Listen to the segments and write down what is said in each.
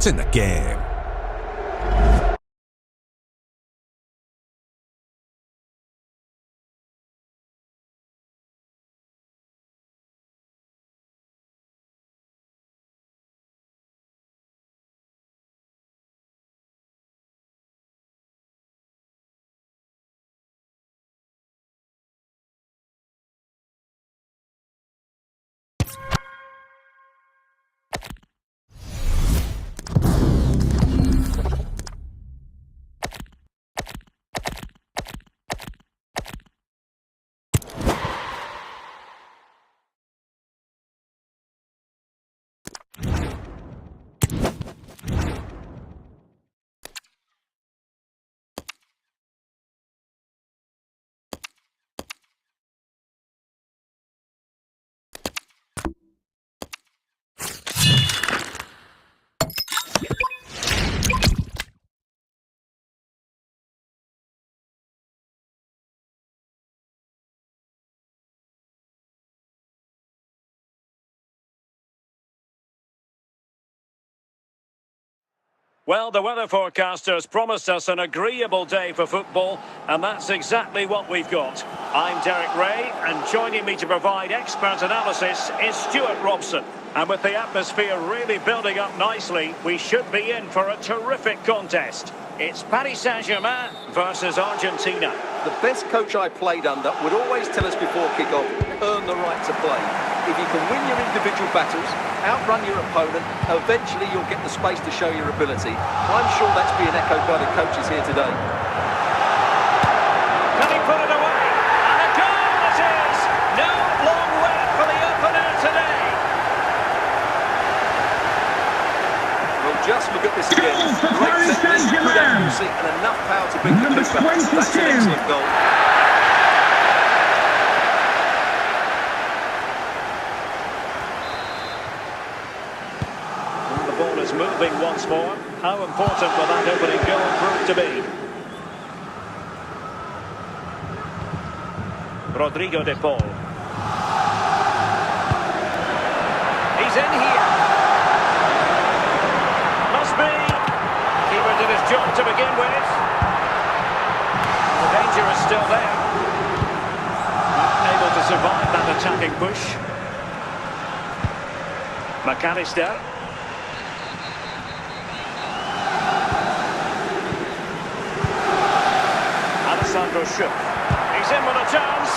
It's in the game. Well, the weather forecasters promised us an agreeable day for football, and that's exactly what we've got. I'm Derek Ray, and joining me to provide expert analysis is Stuart Robson. And with the atmosphere really building up nicely, we should be in for a terrific contest. It's Paris Saint-Germain versus Argentina. The best coach I played under would always tell us before kick-off, earn the right to play. If you can win your individual battles, outrun your opponent, eventually you'll get the space to show your ability. I'm sure that's being echoed by the coaches here today. Can he put it away? And a goal it is! No long wait for the opener today. Well, just look at this again. Great technique, good accuracy, and enough power to beat the keeper. That's an excellent goal. Moving once more. How important will that opening goal prove to be? Rodrigo de Paul. He's in here. Must be. Keeper did his job to begin with. The danger is still there. Able to survive that attacking push. McAllister. He's in with a chance.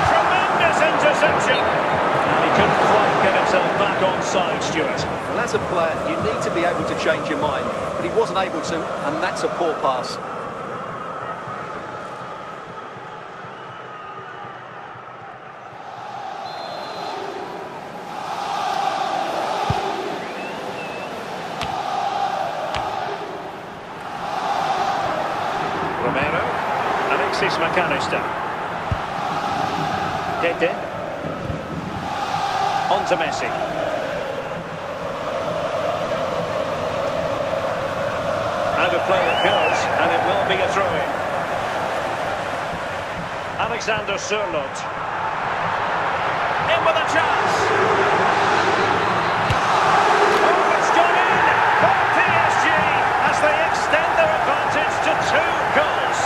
Tremendous interception. And he couldn't quite get himself back on side, Stuart. Well, as a player, you need to be able to change your mind, but he wasn't able to, and that's a poor pass. McAllister. Dede. On to Messi. Out of play it goes, and it will be a throw-in. Alexander Sørloth. In with a chance. Oh, it's gone in for PSG as they extend their advantage to 2 goals.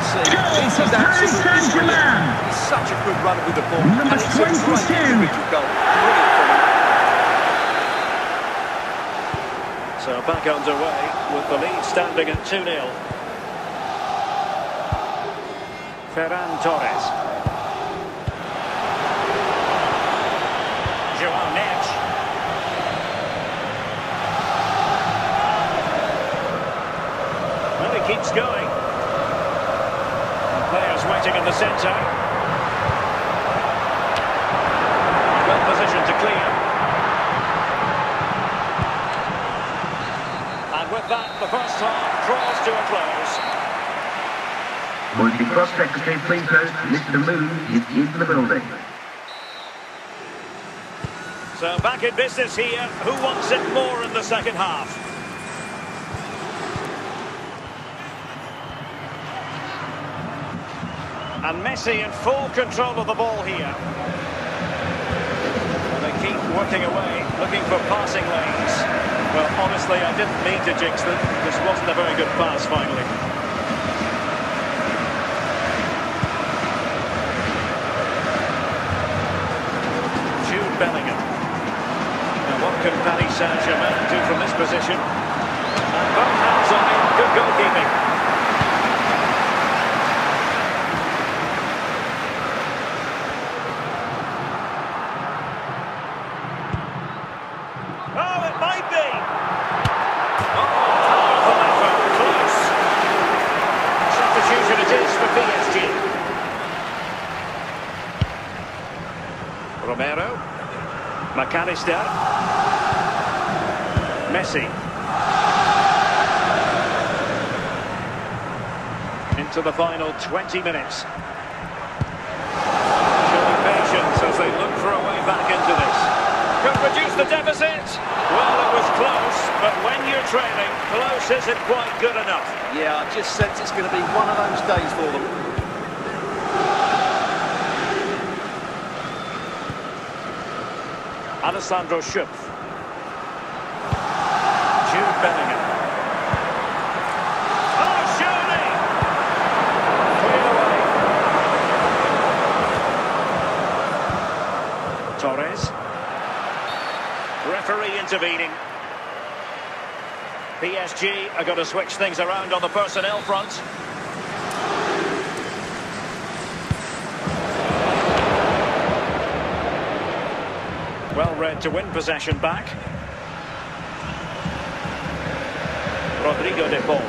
See, this is absolutely brilliant. He's such a good runner with the ball, and it's a great individual goal. Brilliant from him. So back underway with the lead standing at 2-0. Ferran Torres. João Neves. Well, he keeps going. Players waiting in the centre. Well positioned to clear. And with that, the first half draws to a close. Would the Cross Secretary please note Mr. Moon is in the building. So back in business here. Who wants it more in the second half? And Messi in full control of the ball here. And they keep working away, looking for passing lanes. Well, honestly, I didn't mean to jinx them. This wasn't a very good pass, finally. Jude Bellingham. Now, what can Paris Saint-Germain do from this position? And both hands on it. Good goalkeeping. Romero, McAllister, Messi, into the final 20 minutes. Showing patience as they look for a way back into this. Could reduce the deficit. Well, it was close, but when you're trailing, close isn't quite good enough. Yeah, I just sense it's going to be one of those days for them. Alessandro Schupf. Jude Bellingham. Oh, surely! Cleared away. Torres. Referee intervening. PSG are going to switch things around on the personnel front. Well read to win possession back. Rodrigo de Paul.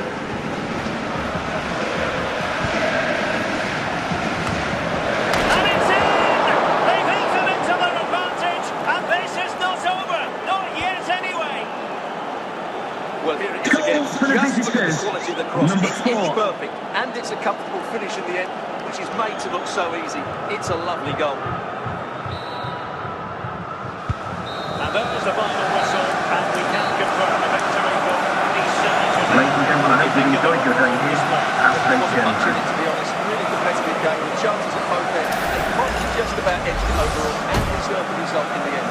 And it's in! They've eaten into their advantage, and this is not over. Not yet, anyway. Well, here it is again. Just look at the quality of the cross. It's pitch perfect, and it's a comfortable finish in the end, which is made to look so easy. It's a lovely goal. There's the final whistle, and we can confirm a victory for Paris Saint-Germain. Ladies and gentlemen, I hope you enjoyed your day here at Wasn't much in it, to be honest. Really competitive game with chances at both ends. They probably just about edged it overall and deserved the result in the end.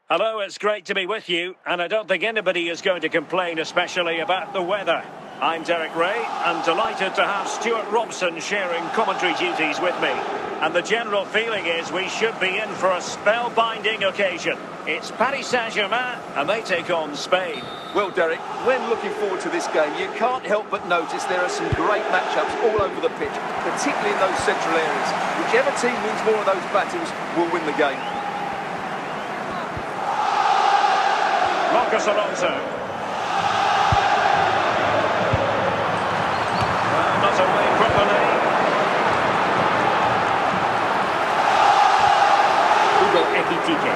Hello, it's great to be with you, and I don't think anybody is going to complain, especially about the weather. I'm Derek Ray, and delighted to have Stuart Robson sharing commentary duties with me. And the general feeling is we should be in for a spellbinding occasion. It's Paris Saint-Germain, and they take on Spain. Well, Derek, when looking forward to this game, you can't help but notice there are some great matchups all over the pitch, particularly in those central areas. Whichever team wins more of those battles will win the game. Marcos Alonso. Not away properly. Hugo Ekitike.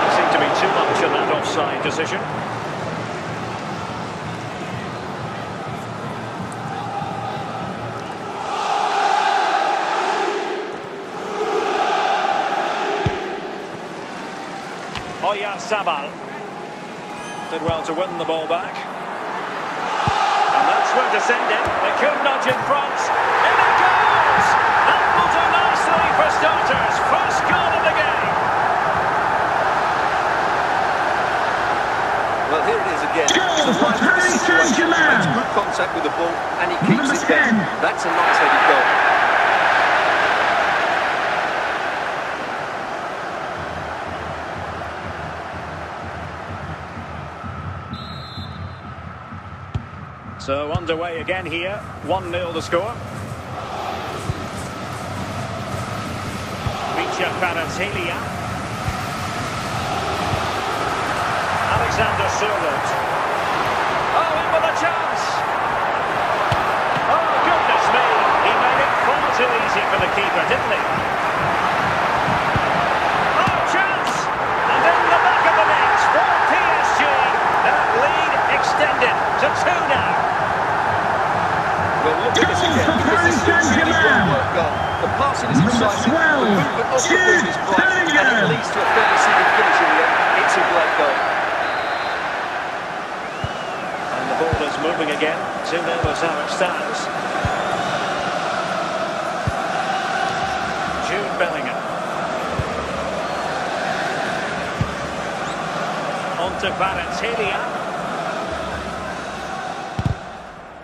There seemed to be too much in that offside decision. Oyarzabal. Did well to win the ball back. And that's where to send it. They could nudge in front. In it goes! That will do nicely for starters. First goal of the game. Well, here it is again. Paris Saint-Germain. Makes good contact with the ball and he keeps it down. That's a nice headed goal. So underway again here, 1-0 the score. Alexander Sørloth. Oh, in with a chance. Oh, goodness me. He made it far too easy for the keeper, didn't he? Oh, chance. And in the back of the net for PSG. That lead extended to 2 now. Well, look at this again, because this is a really well-worked goal. The passing is exciting, the movement off the ball is bright, and it leads to a fairly simple finish in the end. It's a great goal. And the ball is moving again. 2-0 is how it stands. Jude Bellingham. On to Kvaratskhelia.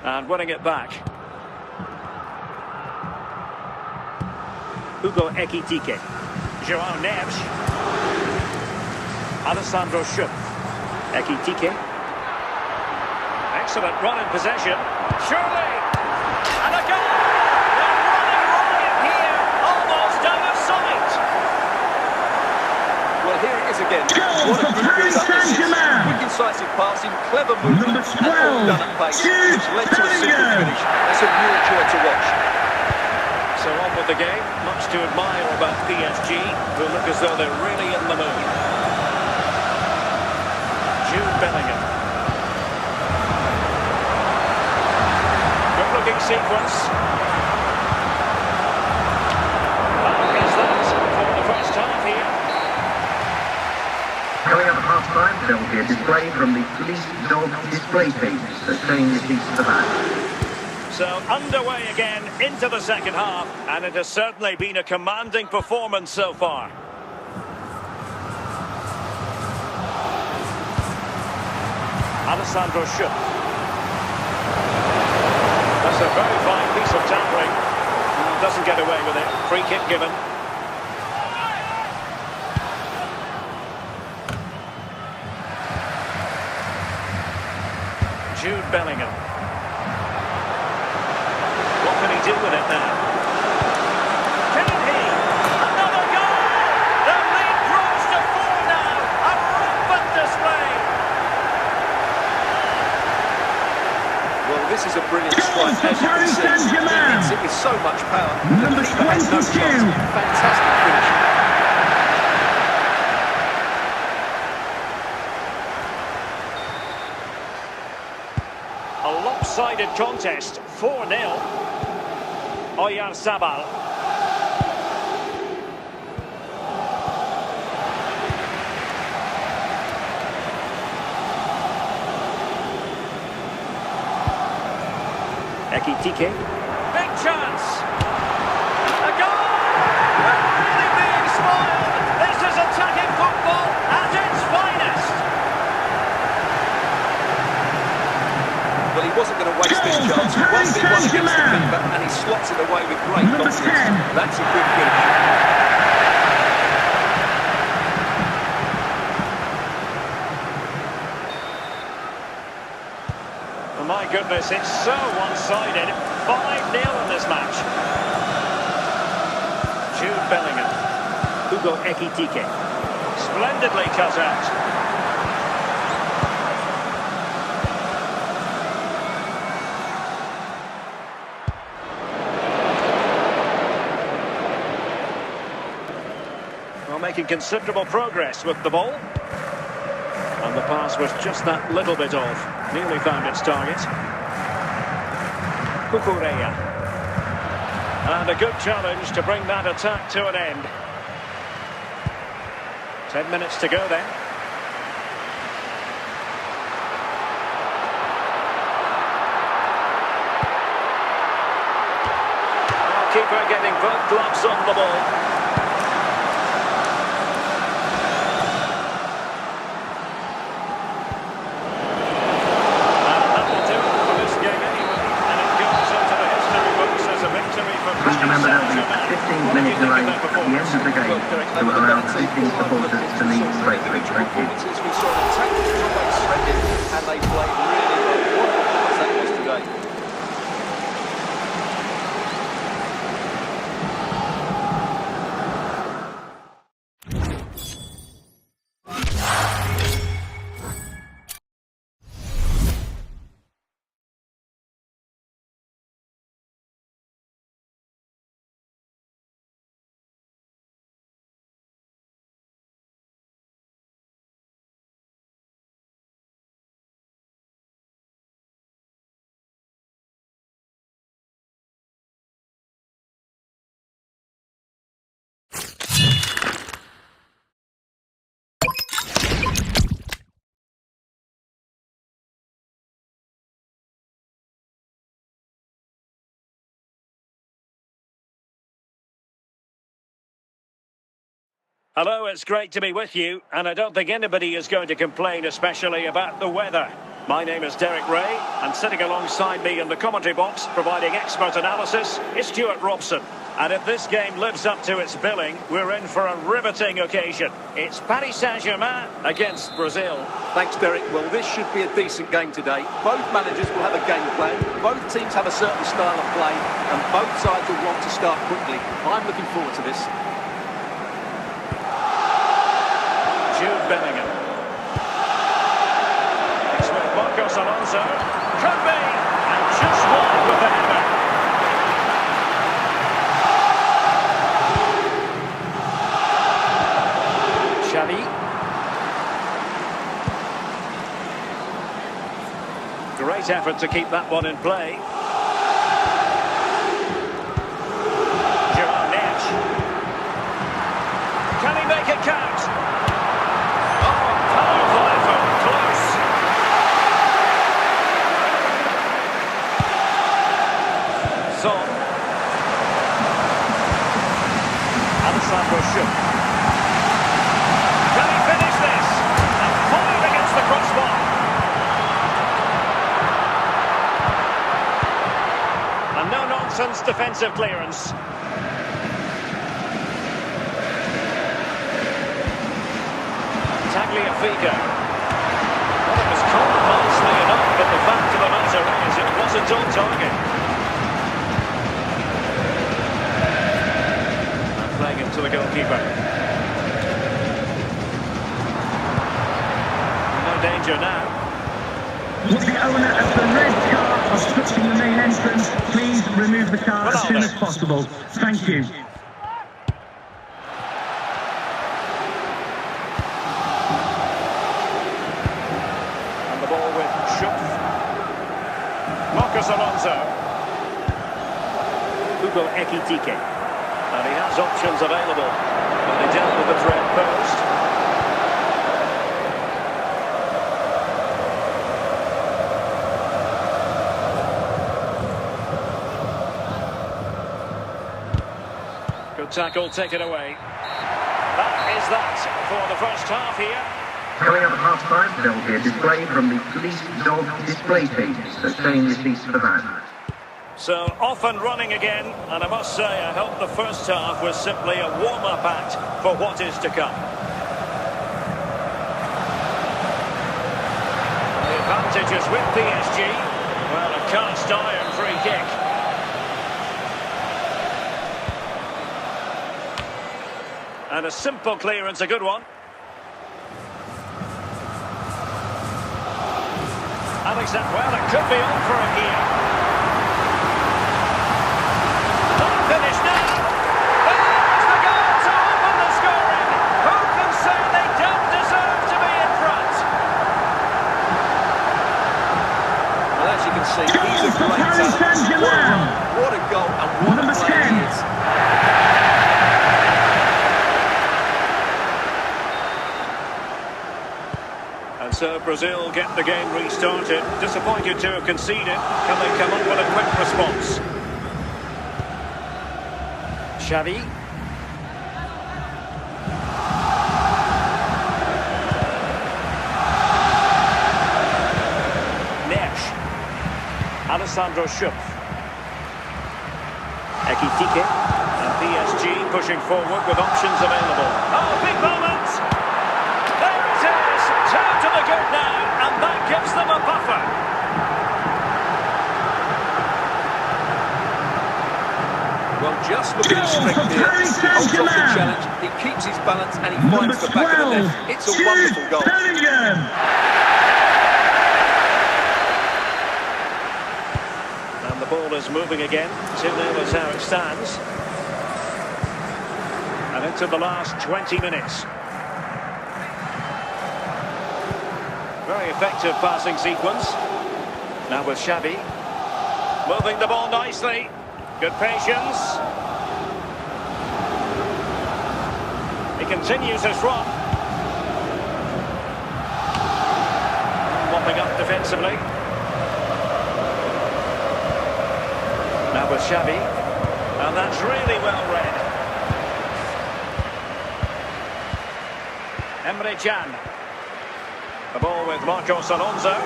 And winning it back. Hugo Ekitike. João Neves. Alessandro Schöpf. Ekitike. Excellent run in possession. Surely. And a goal! They're running riot here. Almost out of sight. Well, here it is again. What a good build-up this is. Quick, incisive passing, clever movement, and all done at pace, which led to a simple finish. That's a real joy to watch. So on with the game. Much to admire about PSG, who look as though they're really in the mood. Jude Bellingham. Good-looking sequence. Well, is that for the first half here? Coming up at half-time, there will be a display from the Police Dog display team that's showing the piece of the match. So underway again into the second half, and it has certainly been a commanding performance so far. Alessandro Schöpf. That's a very fine piece of tackling. Doesn't get away with it. Free kick given. Jude Bellingham. What can he do with it now? Can he? Another goal! The lead grows to 4 now. A rampant display. Well, this is a brilliant strike, as you can see. He hits it with so much power. The keeper has no chance. Fantastic finish. A lopsided contest, 4-0. Oyarzabal. Ekitike. Big chance. A goal! We're really being spoiled. This is attacking football at its finest. Well, he wasn't going to waste this chance. 1v1 against the keeper, and he slots it away with great confidence. That's a good finish. Oh my goodness, it's so one-sided. 5-0 in this match. Jude Bellingham. Hugo Ekitike. Splendidly cut out. Making considerable progress with the ball. And the pass was just that little bit off. Nearly found its target. Kukureya. And a good challenge to bring that attack to an end. 10 minutes to go then. Keeper getting both gloves on the ball. Remember that the 15 minutes delay at the end of the game to allow visiting supporters to leave safely. Thank you. We saw an attack which was always threatening, and they played really well. What a performance that was today. Hello, it's great to be with you, and I don't think anybody is going to complain, especially about the weather. My name is Derek Ray, and sitting alongside me in the commentary box, providing expert analysis, is Stuart Robson. And if this game lives up to its billing, we're in for a riveting occasion. It's Paris Saint-Germain against Brazil. Thanks, Derek. Well, this should be a decent game today. Both managers will have a game plan. Both teams have a certain style of play, and both sides will want to start quickly. I'm looking forward to this. Jude Bellingham. It's with Marcos Alonso. Could be! And just wide with the header. Xavi. Great effort to keep that one in play. Can he make it count? Oh, powerful effort. Close. Son. Alessandro Schupp. Can he finish this? And falling against the crossbar. A no-nonsense defensive clearance. Tagliafico. Well, it was caught nicely enough, but the fact of the matter is it wasn't on target. And playing it to the goalkeeper. No danger now. Will the owner of the red car obstructing the main entrance please remove the car as soon as possible? Thank you. Marcos Alonso. Hugo Ekitike. And he has options available. And he dealt with the threat post. Good tackle, take it away. That is that for the first half here. Coming up at half-time, there'll be a display from the police dog display team, so stay in your seats for that. So off and running again, and I must say I hope the first half was simply a warm-up act for what is to come. The advantage is with PSG. Well, a cast-iron free kick. And a simple clearance, a good one. Alexander, well, it could be on for him here. Not finished now. There's the goal to open the scoring. Who can say they don't deserve to be in front? Well, as you can see, he's a great talent. What a goal and what a player he is. And so Brazil get the game restarted. Disappointed to have conceded. Can they come up with a quick response? Xavi. Nesh. Alessandro Schupp. Ekitike. And PSG pushing forward with options available. Oh, big moment! Turn to the good now, and that gives them a buffer. Well, just look at his strength here. He holds off the challenge, he keeps his balance, and he finds the back of the net. It's a wonderful goal. And the ball is moving again. 2-0 is how it stands. And into the last 20 minutes. Very effective passing sequence. Now with Xavi. Moving the ball nicely. Good patience. He continues his run. Mopping up defensively. Now with Xavi. And that's really well read. Emre Can. The ball with Marcos Alonso. And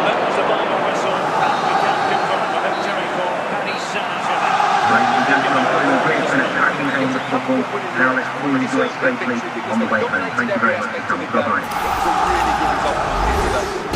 that was the final whistle. And we can confirm a victory for Paris Saint-Germain. Ladies and gentlemen, following a great and attacking game of football. Now let's all enjoy safely on the way home. Thank you very much. Bye-bye. It was a really good result today.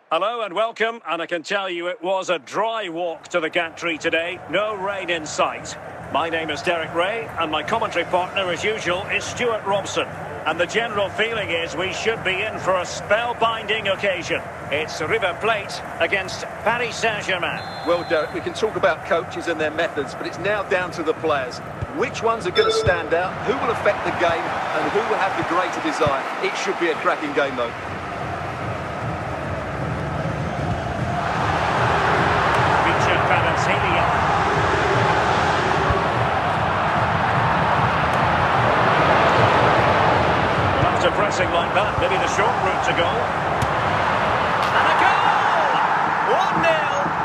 Hello and welcome, and I can tell you it was a dry walk to the gantry today, no rain in sight. My name is Derek Ray, and my commentary partner as usual is Stuart Robson. And the general feeling is we should be in for a spellbinding occasion. It's River Plate against Paris Saint-Germain. Well, Derek, we can talk about coaches and their methods, but it's now down to the players. Which ones are going to stand out, who will affect the game, and who will have the greater desire? It should be a cracking game, though. Pressing like that, maybe the short route to goal. And a goal! 1-0,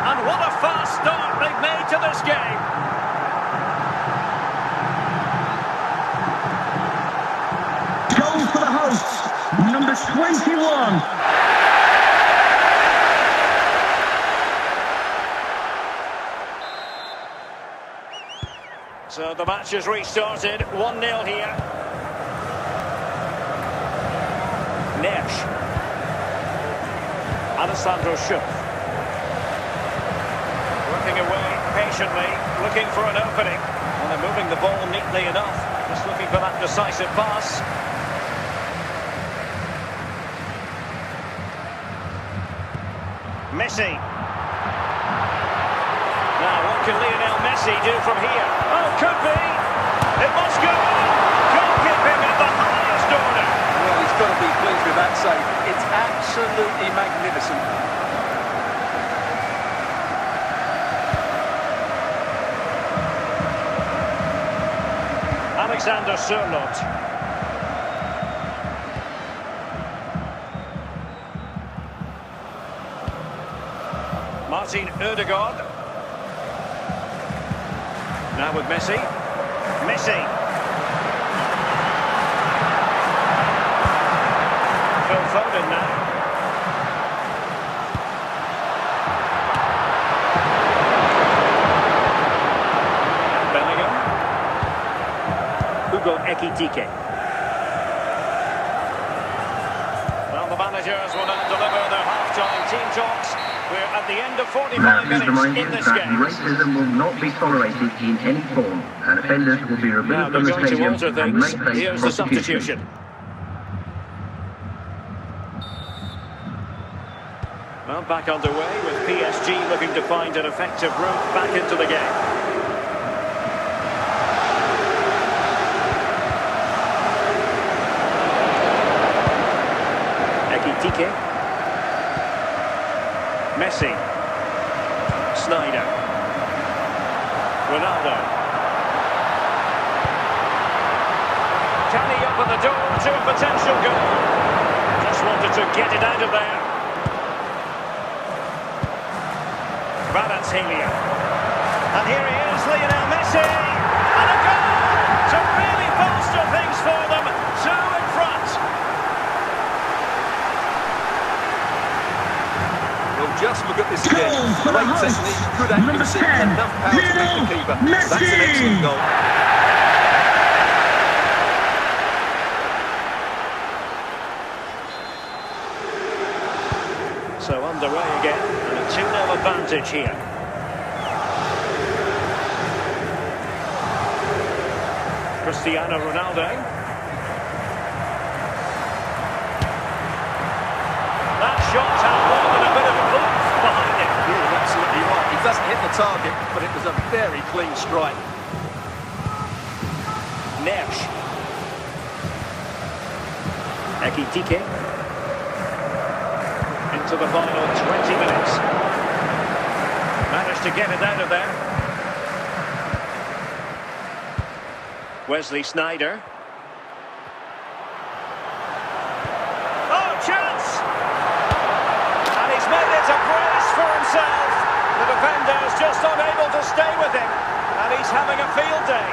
and what a fast start they've made to this game. Goal for the hosts, number 21. So the match has restarted, 1-0 here. Nesh. Alessandro Schupp. Working away patiently, looking for an opening. And they're moving the ball neatly enough. Just looking for that decisive pass. Messi. Now, what can Lionel Messi do from here? Oh, could be. It must go in. Goalkeeping at the highest order. Well, he's got to be pleased with that save. It's absolutely magnificent. Alexander Sørloth. Martin Ødegaard. Now with Messi. Messi. Phil Foden now. Bellingham. Hugo Ekitike. Well, the managers will now deliver their half-time team talks. We're at the end of 45 minutes in this game. Racism will not be tolerated in any form, and offenders will be removed from the stadium and may face Here's the prosecution. substitution. Well, back underway with PSG looking to find an effective route back into the game. Ekitike. Messi. Snyder. Ronaldo. Can he open the door to a potential goal? Just wanted to get it out of there. Kvaratskhelia. And here he is, Lionel Messi. And a goal to really bolster things for them. Two in front. Well, just look at this again. Great technique, good accuracy, enough power to beat the keeper. That's an excellent goal. So underway again, and a 2-0 advantage here. Cristiano Ronaldo. That shot had more than a bit of oomph behind it. You're absolutely right. He doesn't hit the target, but it was a very clean strike. Nersch. Ekitike. Into the final 20 minutes. Managed to get it out of there. Wesley Sneijder. Oh, chance! And he's made it a brace for himself. The defender's just unable to stay with him. And he's having a field day.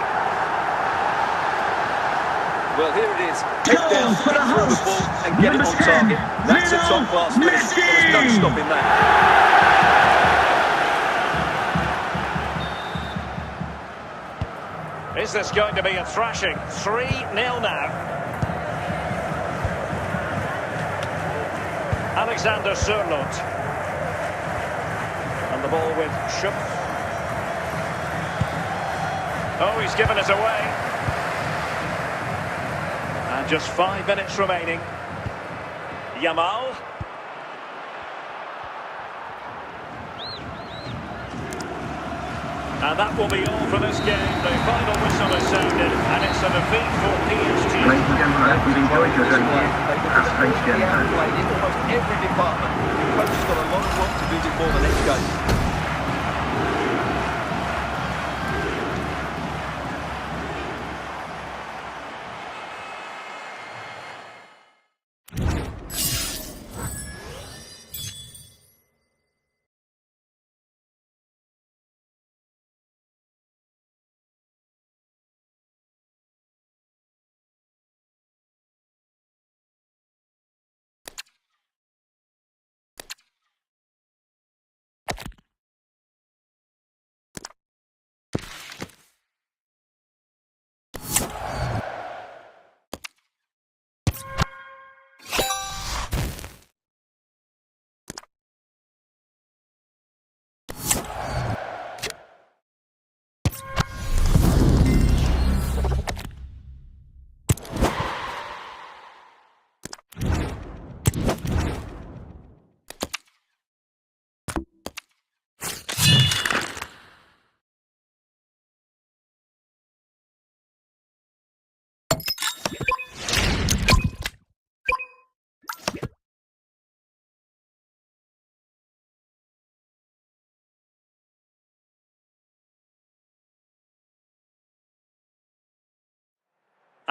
Well, here it is. Head down, for the through the hosts. ball and get it on target. That's a top-class finish. There's no stopping that. Is this going to be a thrashing? 3-0 now. Alexander Sørloth. And the ball with Schupp. Oh, he's given it away. And just 5 minutes remaining. Yamal. And that will be all for this game. The final whistle is sounded, and it's a defeat for PSG. Ladies and gentlemen, I hope you've enjoyed your journey here at H2H. Outplayed in almost every department. The coach has got a lot of work to do before the next game.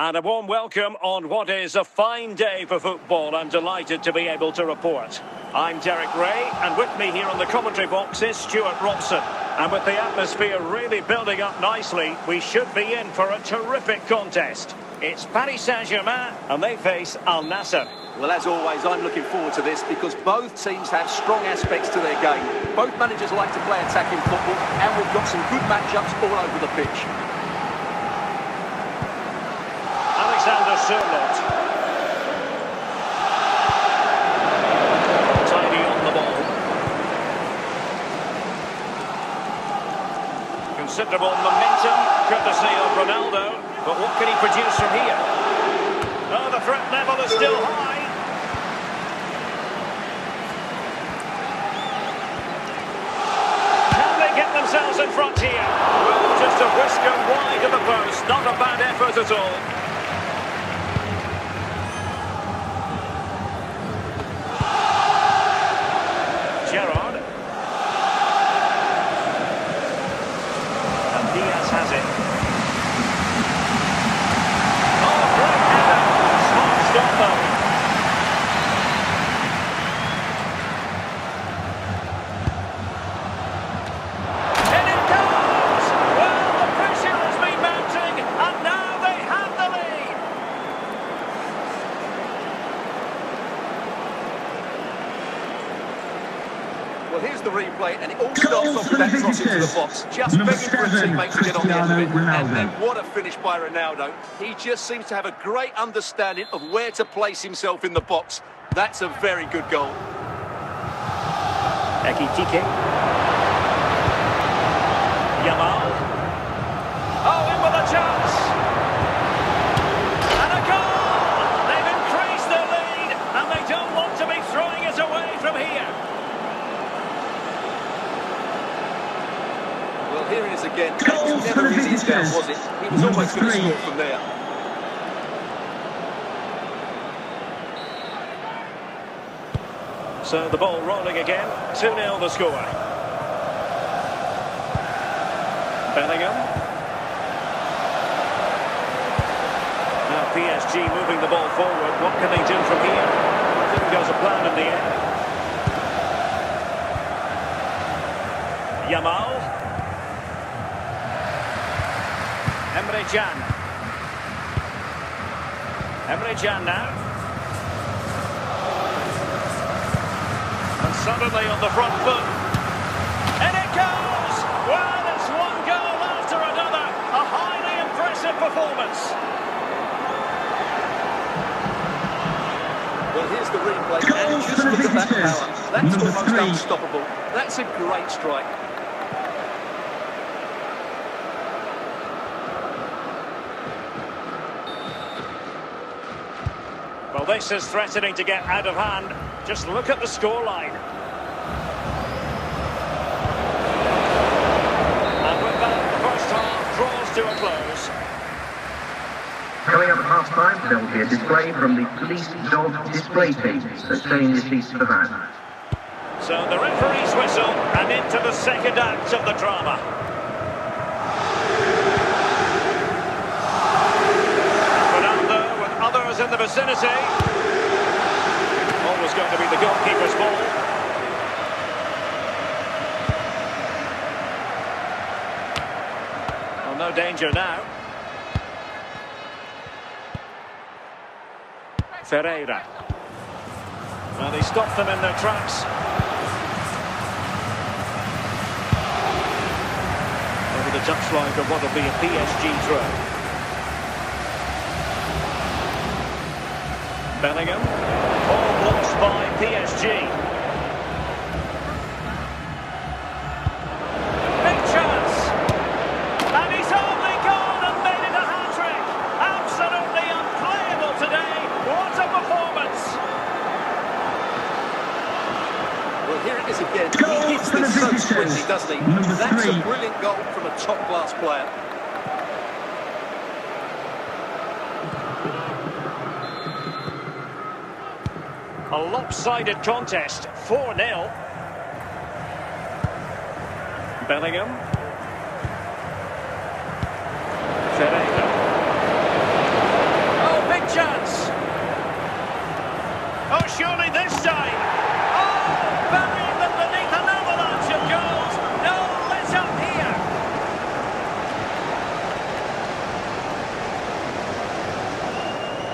And a warm welcome on what is a fine day for football. I'm delighted to be able to report. I'm Derek Ray, and with me here on the commentary box is Stuart Robson. And with the atmosphere really building up nicely, we should be in for a terrific contest. It's Paris Saint-Germain, and they face Al Nassr. Well, as always, I'm looking forward to this because both teams have strong aspects to their game. Both managers like to play attacking football, and we've got some good matchups all over the pitch. Alexander Sørloth. Tidy on the ball. Considerable momentum, courtesy of Ronaldo. But what can he produce from here? Oh, the threat level is still high. Can they get themselves in front here? Well, just a whisker wide of the post. Not a bad effort at all. Gerrard. And Diaz has it. Oh, great header. Smart stop though. And it goes! Well, the pressure has been mounting, and now they have the lead. Well, here's the replay, and it all starts off with that cross into the box. Just begging for a teammate to get on the end of it. And then what a finish by Ronaldo. He just seems to have a great understanding of where to place himself in the box. That's a very good goal. Ekitike. Yamal. Oh, in with a chance. And a goal! They've increased their lead, and they don't want to be throwing it away from here. Well, here it is again. Goal It was for never the easy down, visitors. was it? He was almost going to Number 3. score from there. So the ball rolling again. 2-0 the score. Bellingham. Now PSG moving the ball forward. What can they do from here? Didn't go to plan in the end. Yamal. Emre Can. Emre Can now. And suddenly on the front foot. And it goes! Well, it's one goal after another. A highly impressive performance. Well, here's the replay. Goal And just for the look at that visitors. power. That's Number almost 3. unstoppable. That's a great strike. Well, this is threatening to get out of hand. Just look at the scoreline. And with that, the first half draws to a close. Coming up at half-time, there will be a display from the police dog display team, so stay in your seats for that. So the referee's whistle and into the second act of the drama. Ronaldo with others in the vicinity. Always going to be the goalkeeper's ball. Well, no danger now. Ferreira. Well, he stopped them in their tracks. Over the touchline of what will be a PSG throw. Bellingham. All lost by PSG. Big chance. And he's only gone and made it a hat-trick. Absolutely unplayable today. What a performance. Well, here it is again. Goal He hits for the this so visitors. squarely, doesn't he? Number That's 3. a brilliant goal from a top-class player. A lopsided contest, 4-0. Bellingham. Ferreira. Oh, big chance. Oh, surely this time. Oh, burying them beneath an avalanche of goals. No let up here.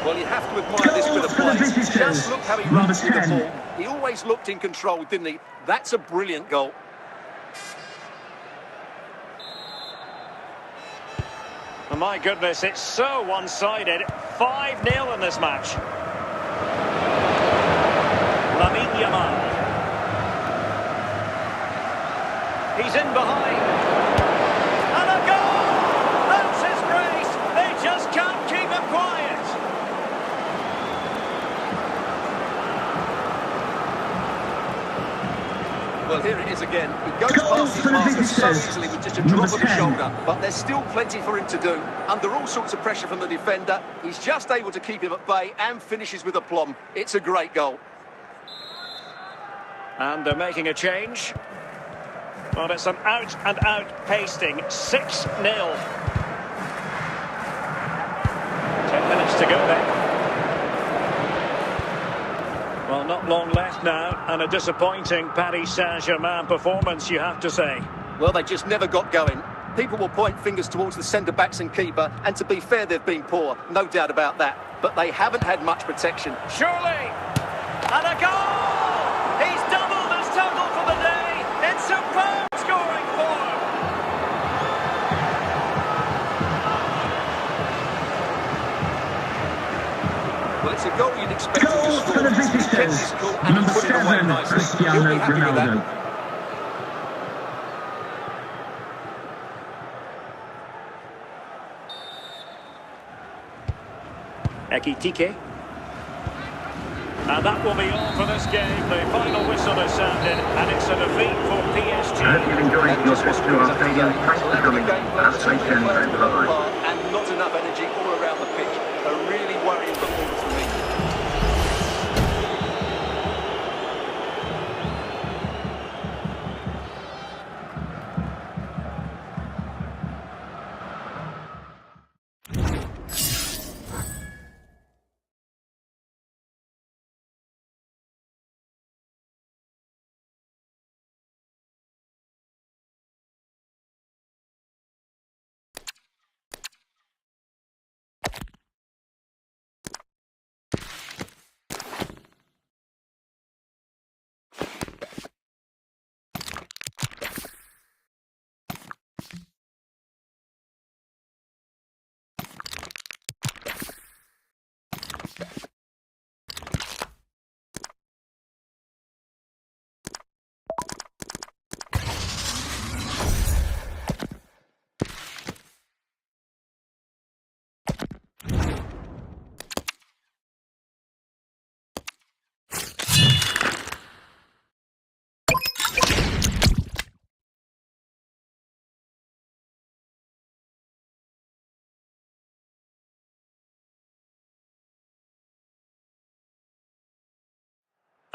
Well, you have to admire this bit of Goal for the play. visitors. Just look how he Number runs with the 10. ball. He always looked in control, didn't he? That's a brilliant goal. Oh, my goodness, it's so one-sided. 5-0 in this match. Lamine Yamal. He's in behind. And a goal! That's his grace. They just can't keep him quiet. Well, here it is again. He goes Goal past his for the marker so visitors. easily with just a Number drop of the 10. shoulder. But there's still plenty for him to do. Under all sorts of pressure from the defender, he's just able to keep him at bay and finishes with aplomb. It's a great goal. And they're making a change. Well, it's an out-and-out pasting. 6-0. 10 minutes to go then. Well, not long left now, and a disappointing Paris Saint-Germain performance, you have to say. Well, they just never got going. People will point fingers towards the centre-backs and keeper, and to be fair, they've been poor, no doubt about that. But they haven't had much protection. Surely! And a goal! He's doubled his total for the day in superb scoring form. Well, it's a goal you'd expect him Goal to for score. the He kept visitors. his cool and he Number put it away 7, nicely. He'll Cristiano be happy with that. Ronaldo. Ekitike. And that will be all for this game. The final whistle is sounded, and it's a defeat for PSG. I hope you've enjoyed your trip to our stadium. Thanks for coming. Have a safe journey home. Bye-bye. And not enough energy all around the pitch. A really worrying performance for me.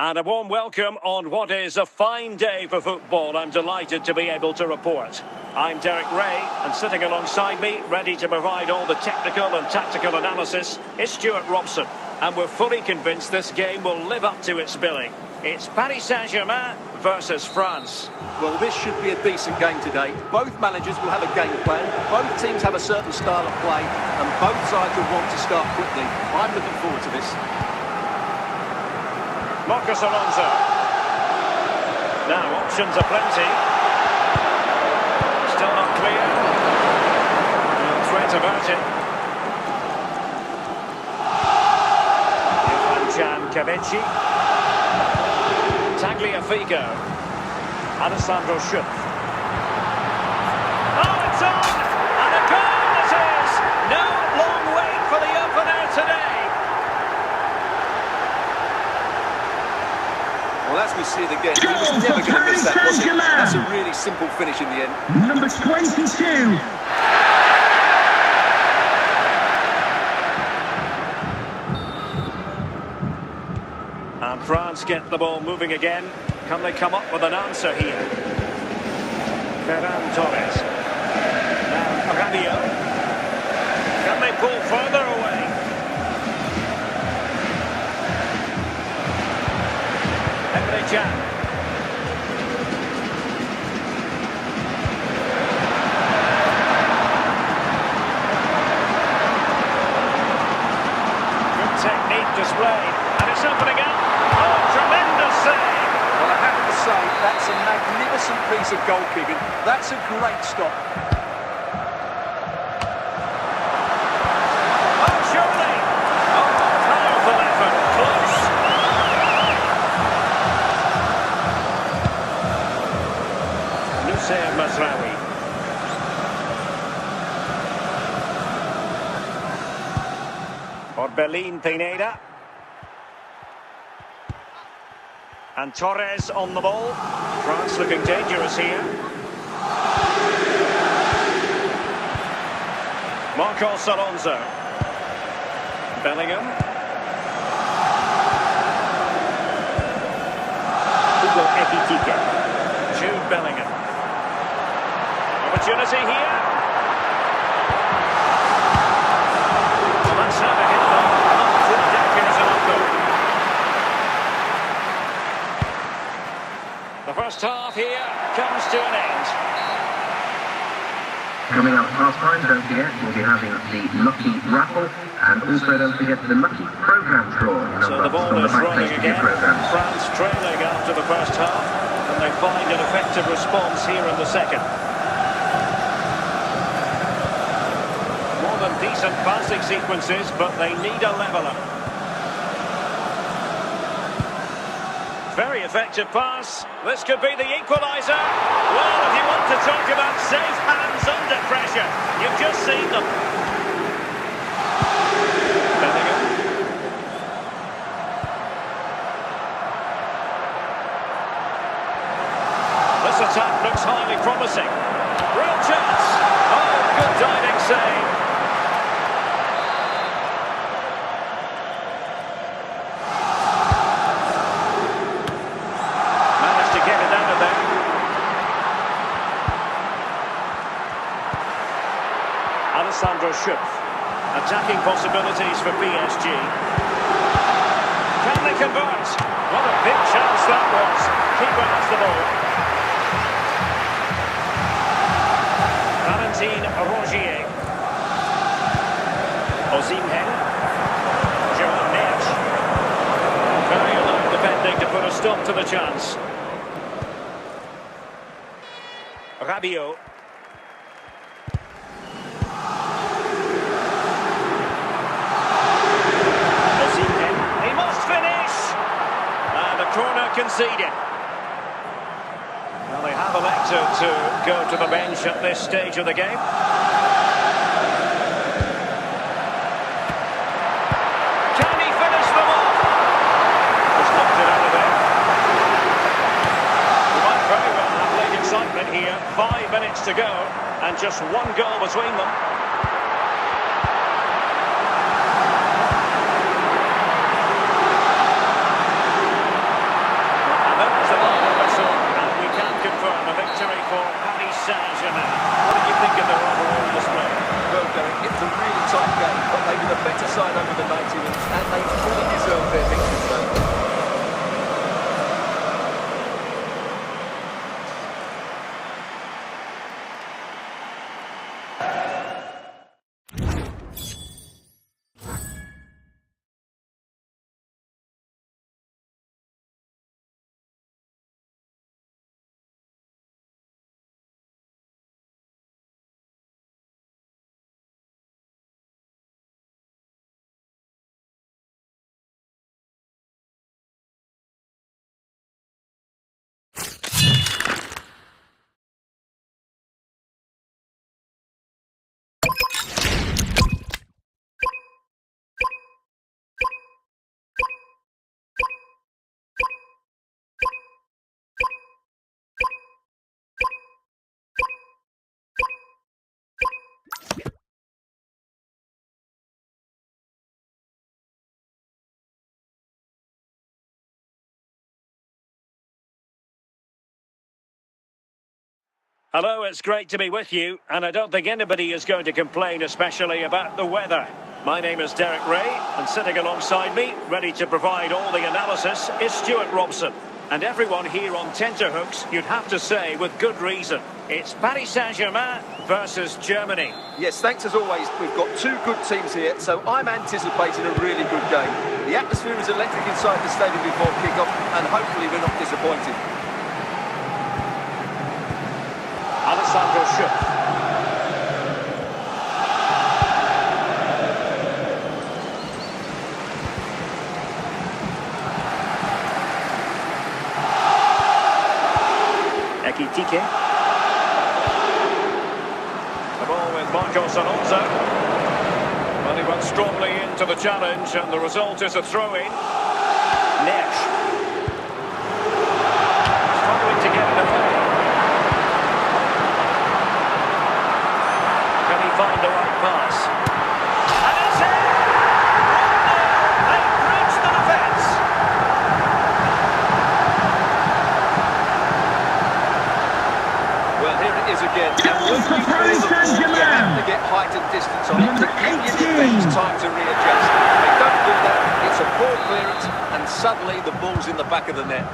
And a warm welcome on what is a fine day for football. I'm delighted to be able to report. I'm Derek Ray, and sitting alongside me, ready to provide all the technical and tactical analysis, is Stuart Robson. And we're fully convinced this game will live up to its billing. It's Paris Saint-Germain versus France. Well, this should be a decent game today. Both managers will have a game plan. Both teams have a certain style of play, and both sides will want to start quickly. I'm looking forward to this. Marcos Alonso. Now, options are plenty. Still not clear. No threat about it. Jovan Cavenci. Tagliafico. Alessandro Schütz. Oh, it's on! And a goal it is! No long wait for the opener today. Well, as we see it again, he was never going to miss that, was he? That's a really simple finish in the end. Number 22. And France get the ball moving again. Can they come up with an answer here? Ferran Torres. Now Rabiot. Can they pull further away? Emre Can. Good technique displayed. And it's opening up. Oh, tremendous save. Well, I have to say, that's a magnificent piece of goal kicking. That's a great stop. Oh, surely. Oh, powerful effort. Close. Nusayr Mazraoui. Orbelin Pineda. And Torres on the ball. France looking dangerous here. Marcos Alonso. Bellingham. Hugo Ekitike. Jude Bellingham. Opportunity here. Well, that's how to hit them. Not 4 decades ago. The first half here comes to an end. Coming up half time, don't forget, we'll be having the Lucky Raffle, and also don't forget the Lucky Programme draw. So the ball is rolling again. France trailing after the first half, and they find an effective response here in the second. More than decent passing sequences, but they need a leveller. Very effective pass. This could be the equaliser. Well, if you want to talk about safe hands under pressure, you've just seen them. Bellingham. This attack looks highly promising. Real chance. Oh, good diving save. Managed to get it out of there. Alessandro Schupf. Attacking possibilities for PSG. Can they convert? What a big chance that was. Keeper has the ball. Valentin Rogier. Osimhen. Joan Neves. Very alert defending to put a stop to the chance. Rabiot. Corner conceded. Well, they have elected to go to the bench at this stage of the game. Can he finish them off? Just knocked it out of there. We might very well have late excitement here. 5 minutes to go and just one goal between them. What do you think of their overall display? Well, Derek, it's a really tight game, but they were the better side over the 90 minutes, and they fully deserved their victory today. Hello, it's great to be with you, and I don't think anybody is going to complain, especially about the weather. My name is Derek Ray, and sitting alongside me, ready to provide all the analysis, is Stuart Robson. And everyone here on tenterhooks, you'd have to say with good reason. It's Paris Saint-Germain versus Germany. Yes, thanks as always. We've got two good teams here, so I'm anticipating a really good game. The atmosphere is electric inside the stadium before kick-off, and hopefully we're not disappointed. Alessandro Schupf. Ekitike. The ball with Marcos Alonso. Well, he went strongly into the challenge, and the result is a throw-in. Nesh. Struggling to get it away. Can he find the right pass? And it's in! They've breached the defence. Well, here it is again. And when you Paris feel the ball, you Saint-Germain. have to get heightened distance on it to Number give your 18. defence time to readjust. They don't do that. It's a poor clearance, and suddenly the ball's in the back of the net.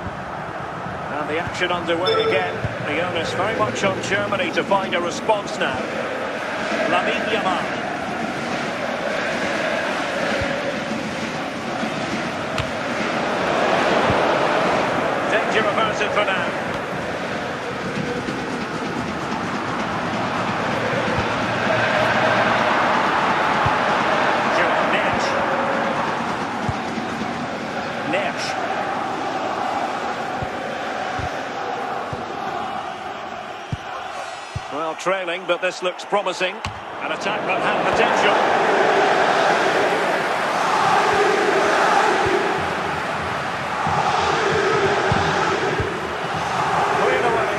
And the action underway again. The onus very much on Germany to find a response now. Lamine Yamal. Danger averted for now. Joan Neves. Neves. Well, trailing, but this looks promising. An attack that had potential. Cleared away.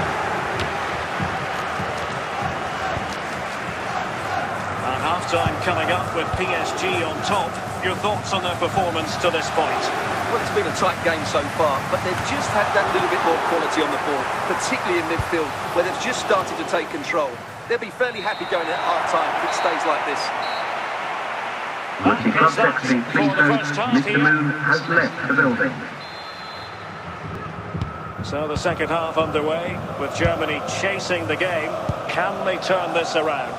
with PSG on top. Your thoughts on their performance to this point? Well, it's been a tight game so far, but they've just had that little bit more quality on the ball, particularly in midfield, where they've just started to take control. They'll be fairly happy going at half-time if it stays like this. Watching club secretary, please note, Mr. Moon has left the building. So the second half underway, with Germany chasing the game. Can they turn this around?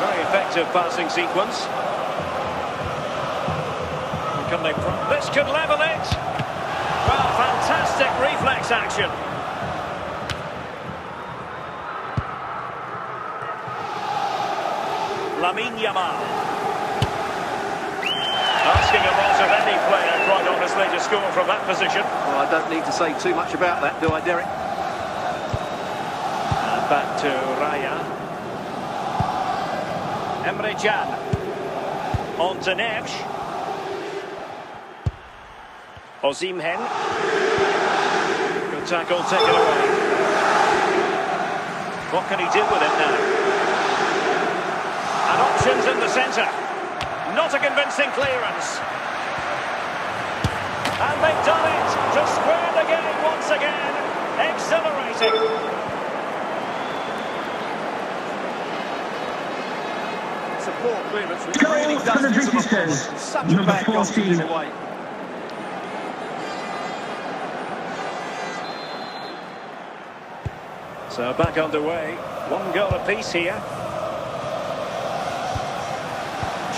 Very effective passing sequence. Can they? This could level it. Well, fantastic reflex action. Yamal. Asking a lot of any player, quite honestly, to score from that position. Well, I don't need to say too much about that, do I, Derek? And back to Raya. Emre Can. On to Neves. Osimhen. Good tackle taken away. What can he do with it now? And options in the centre. Not a convincing clearance. And they've done it to square the game once again. Exhilarating. It's a poor clearance, which Goal really for does the give them a visitors. problem. Such a Number bad goal to 14. give away. So back underway. One goal apiece here.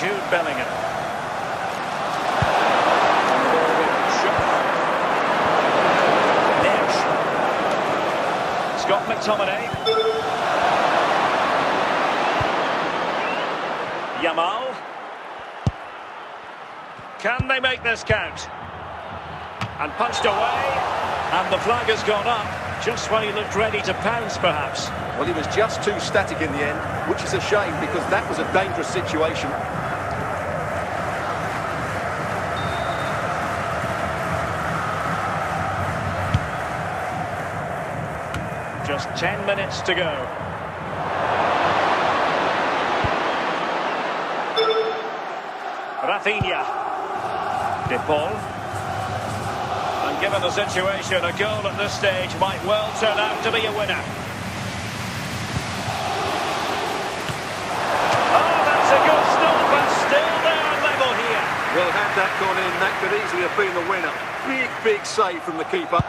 Jude Bellingham. Neves. Scott McTominay. Yamal. Can they make this count? And punched away. And the flag has gone up. Just when he looked ready to pounce, perhaps. Well, he was just too static in the end, which is a shame because that was a dangerous situation. Just 10 minutes to go. Rafinha. De Paul. And given the situation, a goal at this stage might well turn out to be a winner. Oh, that's a good stop, but still they're level here. Well, had that gone in, that could easily have been the winner. Big save from the keeper.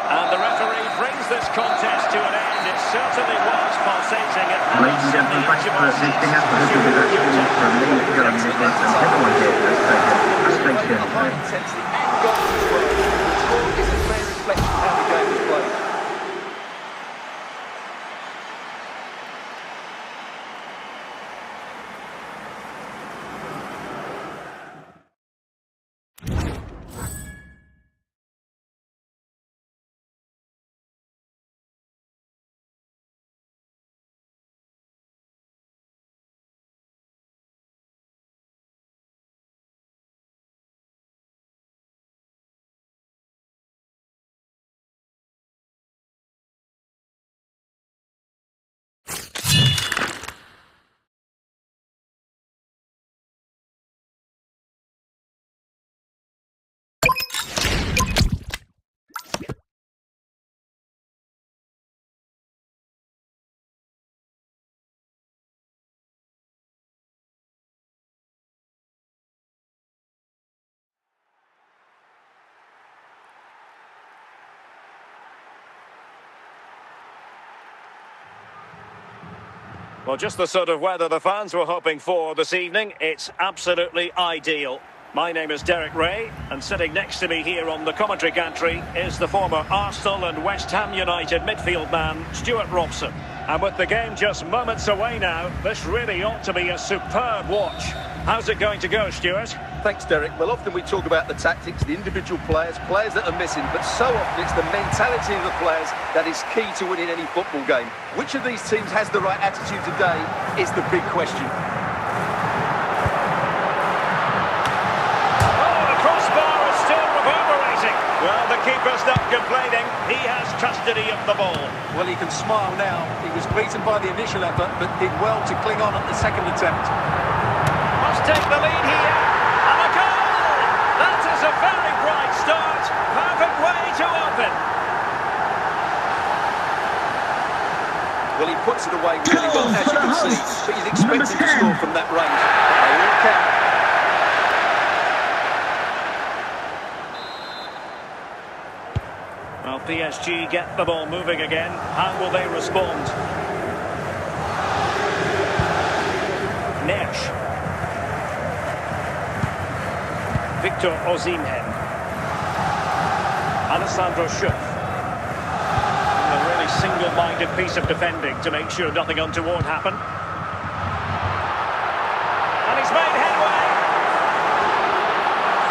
And the referee brings this contest to an end. It certainly was pulsating. Ladies and gentlemen, thank you for assisting us. This will be the score from Leeds going in this and everyone here has taken a station. High intensity and goals as well. The score is a fair reflection of how the game was played. Well, just the sort of weather the fans were hoping for this evening. It's absolutely ideal. My name is Derek Ray, and sitting next to me here on the commentary gantry is the former Arsenal and West Ham United midfield man, Stuart Robson. And with the game just moments away now, this really ought to be a superb watch. How's it going to go, Stuart? Thanks, Derek. Well, often we talk about the tactics, the individual players that are missing, but so often it's the mentality of the players that is key to winning any football game. Which of these teams has the right attitude today is the big question. Oh, the crossbar is still reverberating. Well, the keeper's not complaining. He has custody of the ball. Well, he can smile now. He was beaten by the initial effort, but did well to cling on at the second attempt. Must take the lead here. And a goal! That is a very bright start. Perfect way to open. Well, he puts it away really well, as you can see, but you'd expect him to score from that range. They all count. Well, PSG get the ball moving again. How will they respond? Nesh. Victor Osimhen. Alessandro Schuff. A really single-minded piece of defending to make sure nothing untoward happened. And he's made headway.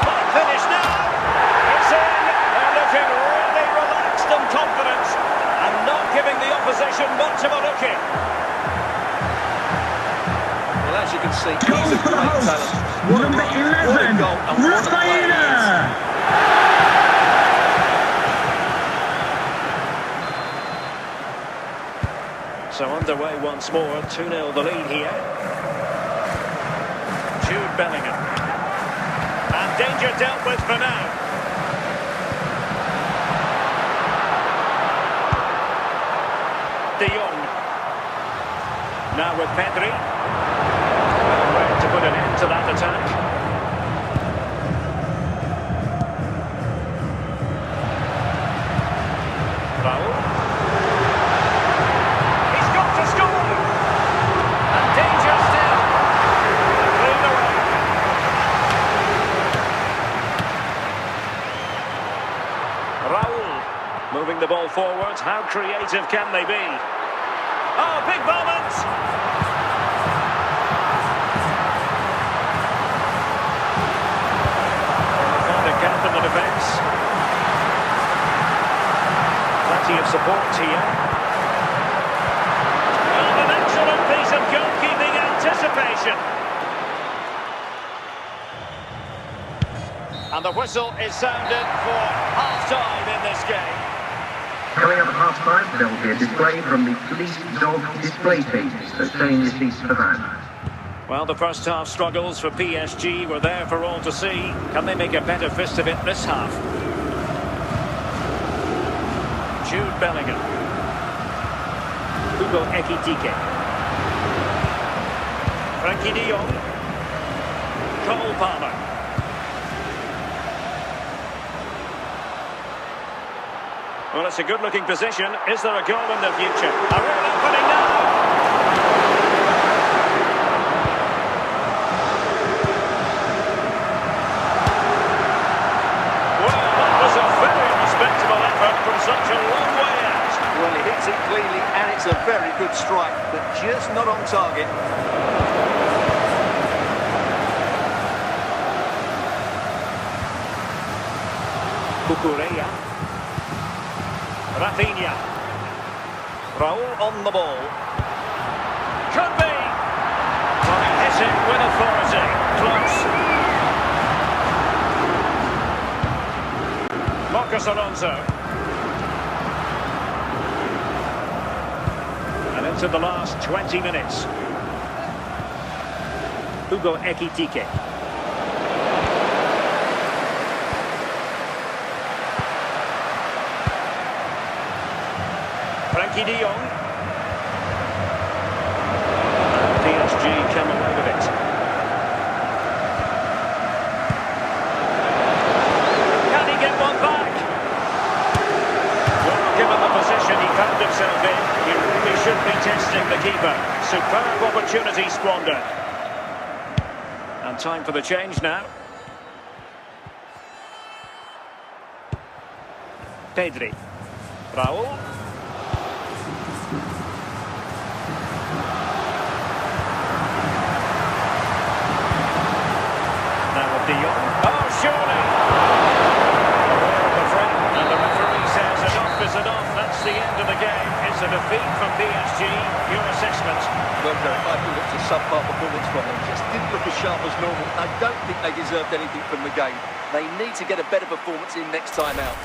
Fine finish now. It's in. They're looking really relaxed and confident and not giving the opposition much of a look in. Well, as you can see, he's a great talent. Number 11, Rafaela. So underway once more, 2-0 the lead here. Jude Bellingham. And danger dealt with for now. De Jong. Now with Pedri. Well, ready to put an end to that attack. Raul. He's got to score! And danger still. Cleared away. Raul. Moving the ball forwards. How creative can they be? Oh, big moment! Found a gap in the defence. Plenty of support here. Oh, an excellent piece of goalkeeping anticipation. And the whistle is sounded for half-time in this game. Coming up at half-time, there will be a display from the police dog display team, so stay in your seats for that. Well, the first half struggles for PSG were there for all to see. Can they make a better fist of it this half? Jude Bellingham. Hugo Ekitike. Frankie de Jong. Cole Palmer. Well, it's a good-looking position. Is there a goal in the future? A real opening now. Well, that was a very respectable effort from such a long way out. Well, he hits it cleanly, and it's a very good strike, but just not on target. Cucurella. Rafinha. Raul on the ball. Could be. Well, he hits it with authority. Close. Marcos Alonso. And into the last 20 minutes. Hugo Ekitike. Frankie de Jong. PSG come away with it. Can he get one back? Well, given the position he found himself in, he really should be testing the keeper. Superb opportunity squandered. And time for the change now. Pedri. Raul. De Jong. Oh, surely! The free, and the referee says enough is enough. That's the end of the game. It's a defeat from PSG. Your assessment? Well, Derek, I thought it was a subpar performance from them. Just didn't look as sharp as normal. I don't think they deserved anything from the game. They need to get a better performance in next time out.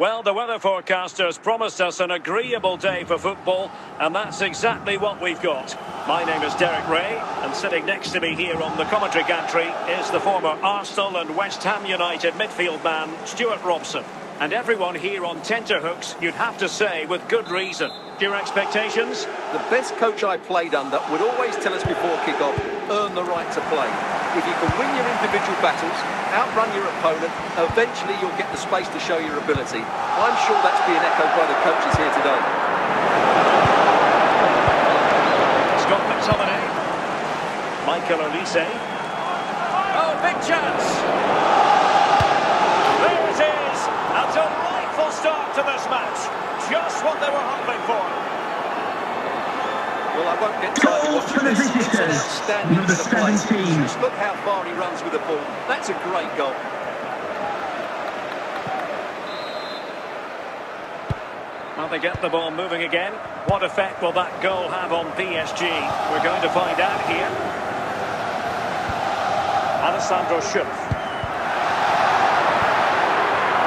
Well, the weather forecasters promised us an agreeable day for football, and that's exactly what we've got. My name is Derek Ray, and sitting next to me here on the commentary gantry is the former Arsenal and West Ham United midfield man, Stuart Robson. And everyone here on tenterhooks, you'd have to say, with good reason. Your expectations? The best coach I played under would always tell us before kick-off, earn the right to play. If you can win your individual battles, outrun your opponent, eventually you'll get the space to show your ability. I'm sure that's being echoed by the coaches here today. Scott McTominay. Michael Olise. Oh, big chance! There it is! A delightful start to this match. Just what they were hoping for. Well, I won't get tired of watching this. It's an outstanding bit of play. Just look how far he runs with the ball. That's a great goal. Well, they get the ball moving again. What effect will that goal have on PSG? We're going to find out here. Alessandro Schürrle.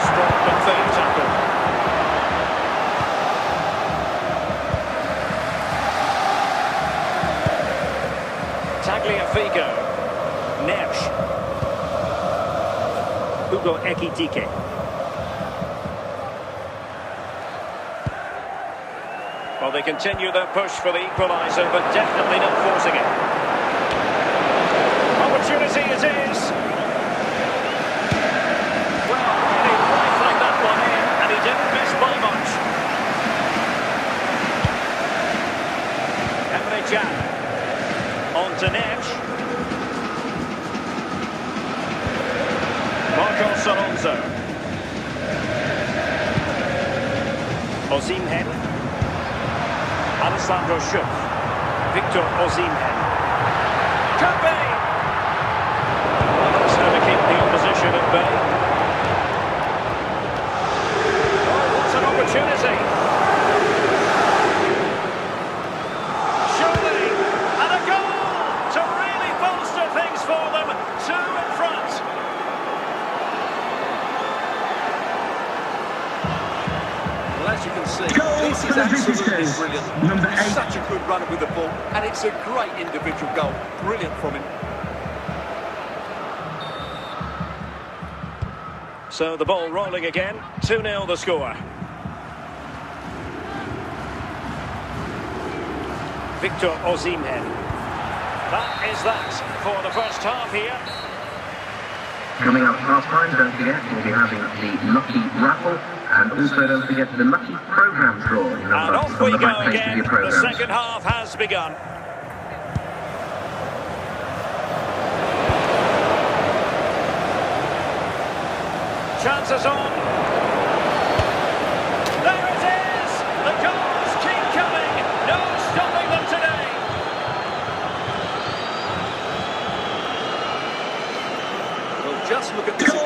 Strong midfield tackle. Tagliafico. Nersch. Hugo Ekitike. Well, they continue their push for the equaliser, but definitely not forcing it. Opportunity it is. Well, he rifling that one in, and he didn't miss by much. Emre Can. On to Nersch. Marcos Alonso. Osimhen. Alessandro Schürrle. Victor Osimhen. Could be! Well, that's going to keep the opposition at bay. Oh, what an opportunity! Surely! And a goal! To really bolster things for them. 2 in front. Well, as you can see, this is absolutely brilliant. He's such a good runner with the ball, and it's a great individual goal. Brilliant from him. So the ball rolling again. 2-0 the score. Victor Osimhen. That is that for the first half here. Coming up half time, don't forget, we'll be having the Lucky Raffle, and also don't forget the Lucky Programme draw. And off we go again. The second half has begun. Chances on. There it is! The goals keep coming. No stopping them today. Well, just look at this again.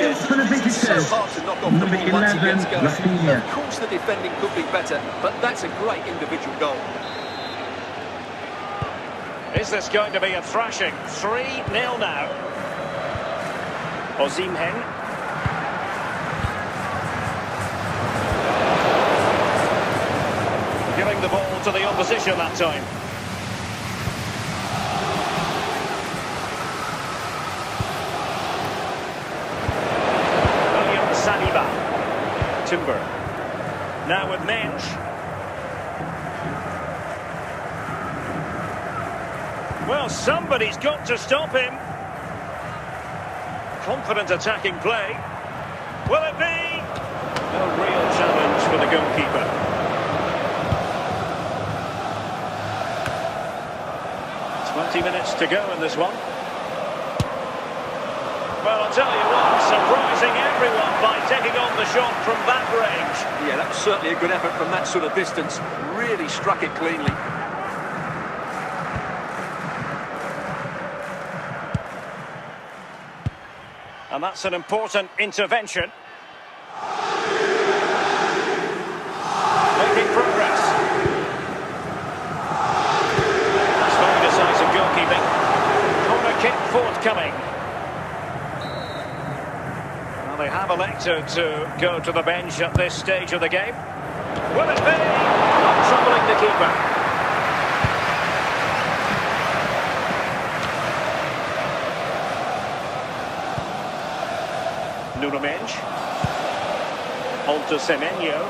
It's so hard to knock off the ball once it gets going. Of course the defending could be better, but that's a great individual goal. Is this going to be a thrashing? 3-0 now. Osimhen. Giving the ball to the opposition that time. William Saliba. Timber. Now with Nersch. Well, somebody's got to stop him. Confident attacking play. Will it be? No real challenge for the goalkeeper. 20 minutes to go in this one. Well, I'll tell you what, surprising everyone by taking on the shot from that range. Yeah, that was certainly a good effort from that sort of distance. Really struck it cleanly. And that's an important intervention. Making progress. That's very decisive goalkeeping. Corner kick forthcoming. Well, they have elected expected to go to the bench at this stage of the game. Will it be? Not troubling the keeper. Nuno Mendes. On to Semenyo.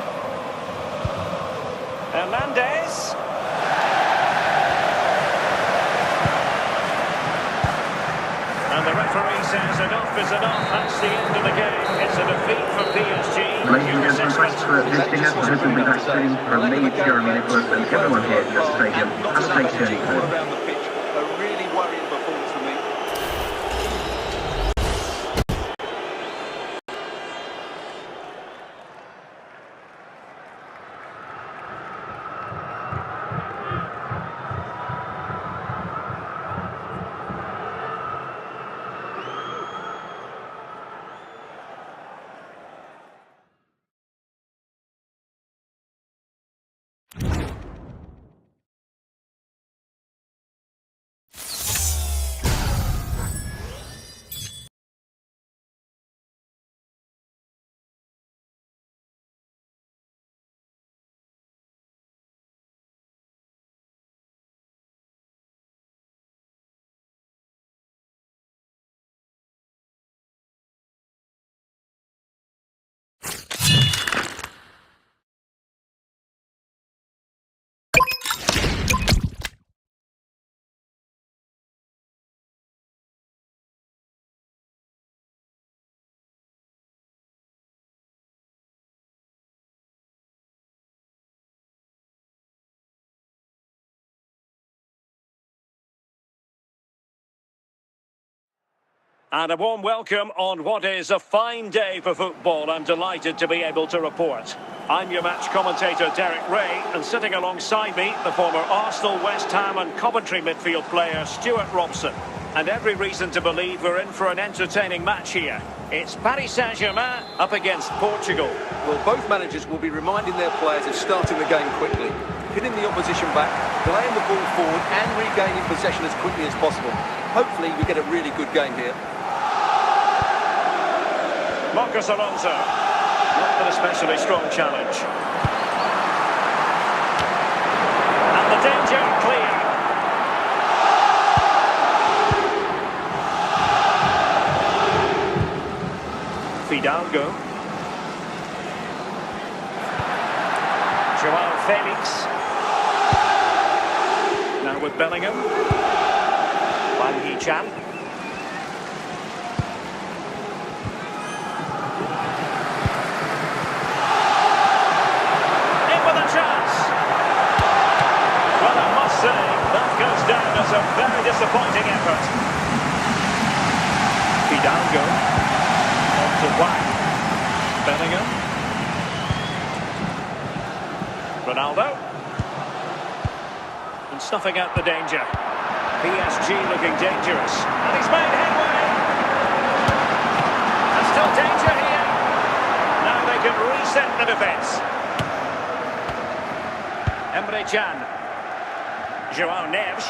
Hernandez. And the referee says enough is enough. That's the end of the game. It's a defeat for PSG. Ladies and gentlemen, thanks for visiting us. This will be back soon from me, Jeremy Nicholas, and everyone here at the stadium. Have a safe journey home. Around the pitch, a really worrying performance for me. And a warm welcome on what is a fine day for football. I'm delighted to be able to report. I'm your match commentator, Derek Ray, and sitting alongside me, the former Arsenal, West Ham and Coventry midfield player, Stuart Robson. And every reason to believe we're in for an entertaining match here. It's Paris Saint-Germain up against Portugal. Well, both managers will be reminding their players of starting the game quickly, pinning the opposition back, playing the ball forward and regaining possession as quickly as possible. Hopefully we get a really good game here. Marcos Alonso, not an especially strong challenge. And the danger clear. Fidalgo. Joao Felix. Now with Bellingham. Wang Hee-chan. A very disappointing effort. Fidalgo. On to Wang. Bellingham. Ronaldo. And snuffing out the danger. PSG looking dangerous. And he's made headway. And still danger here. Now they can reset the defence. Emre Can. Joao Neves.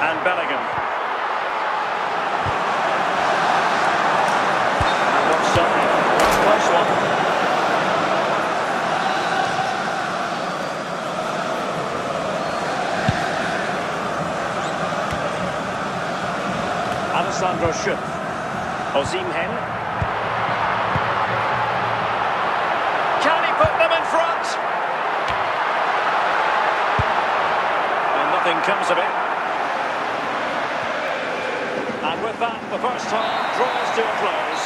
And Bellingham. And offside. Close one. Alessandro Schütz. Osimhen. Can he put them in front? And nothing comes of it. And with that, the first half draws to a close.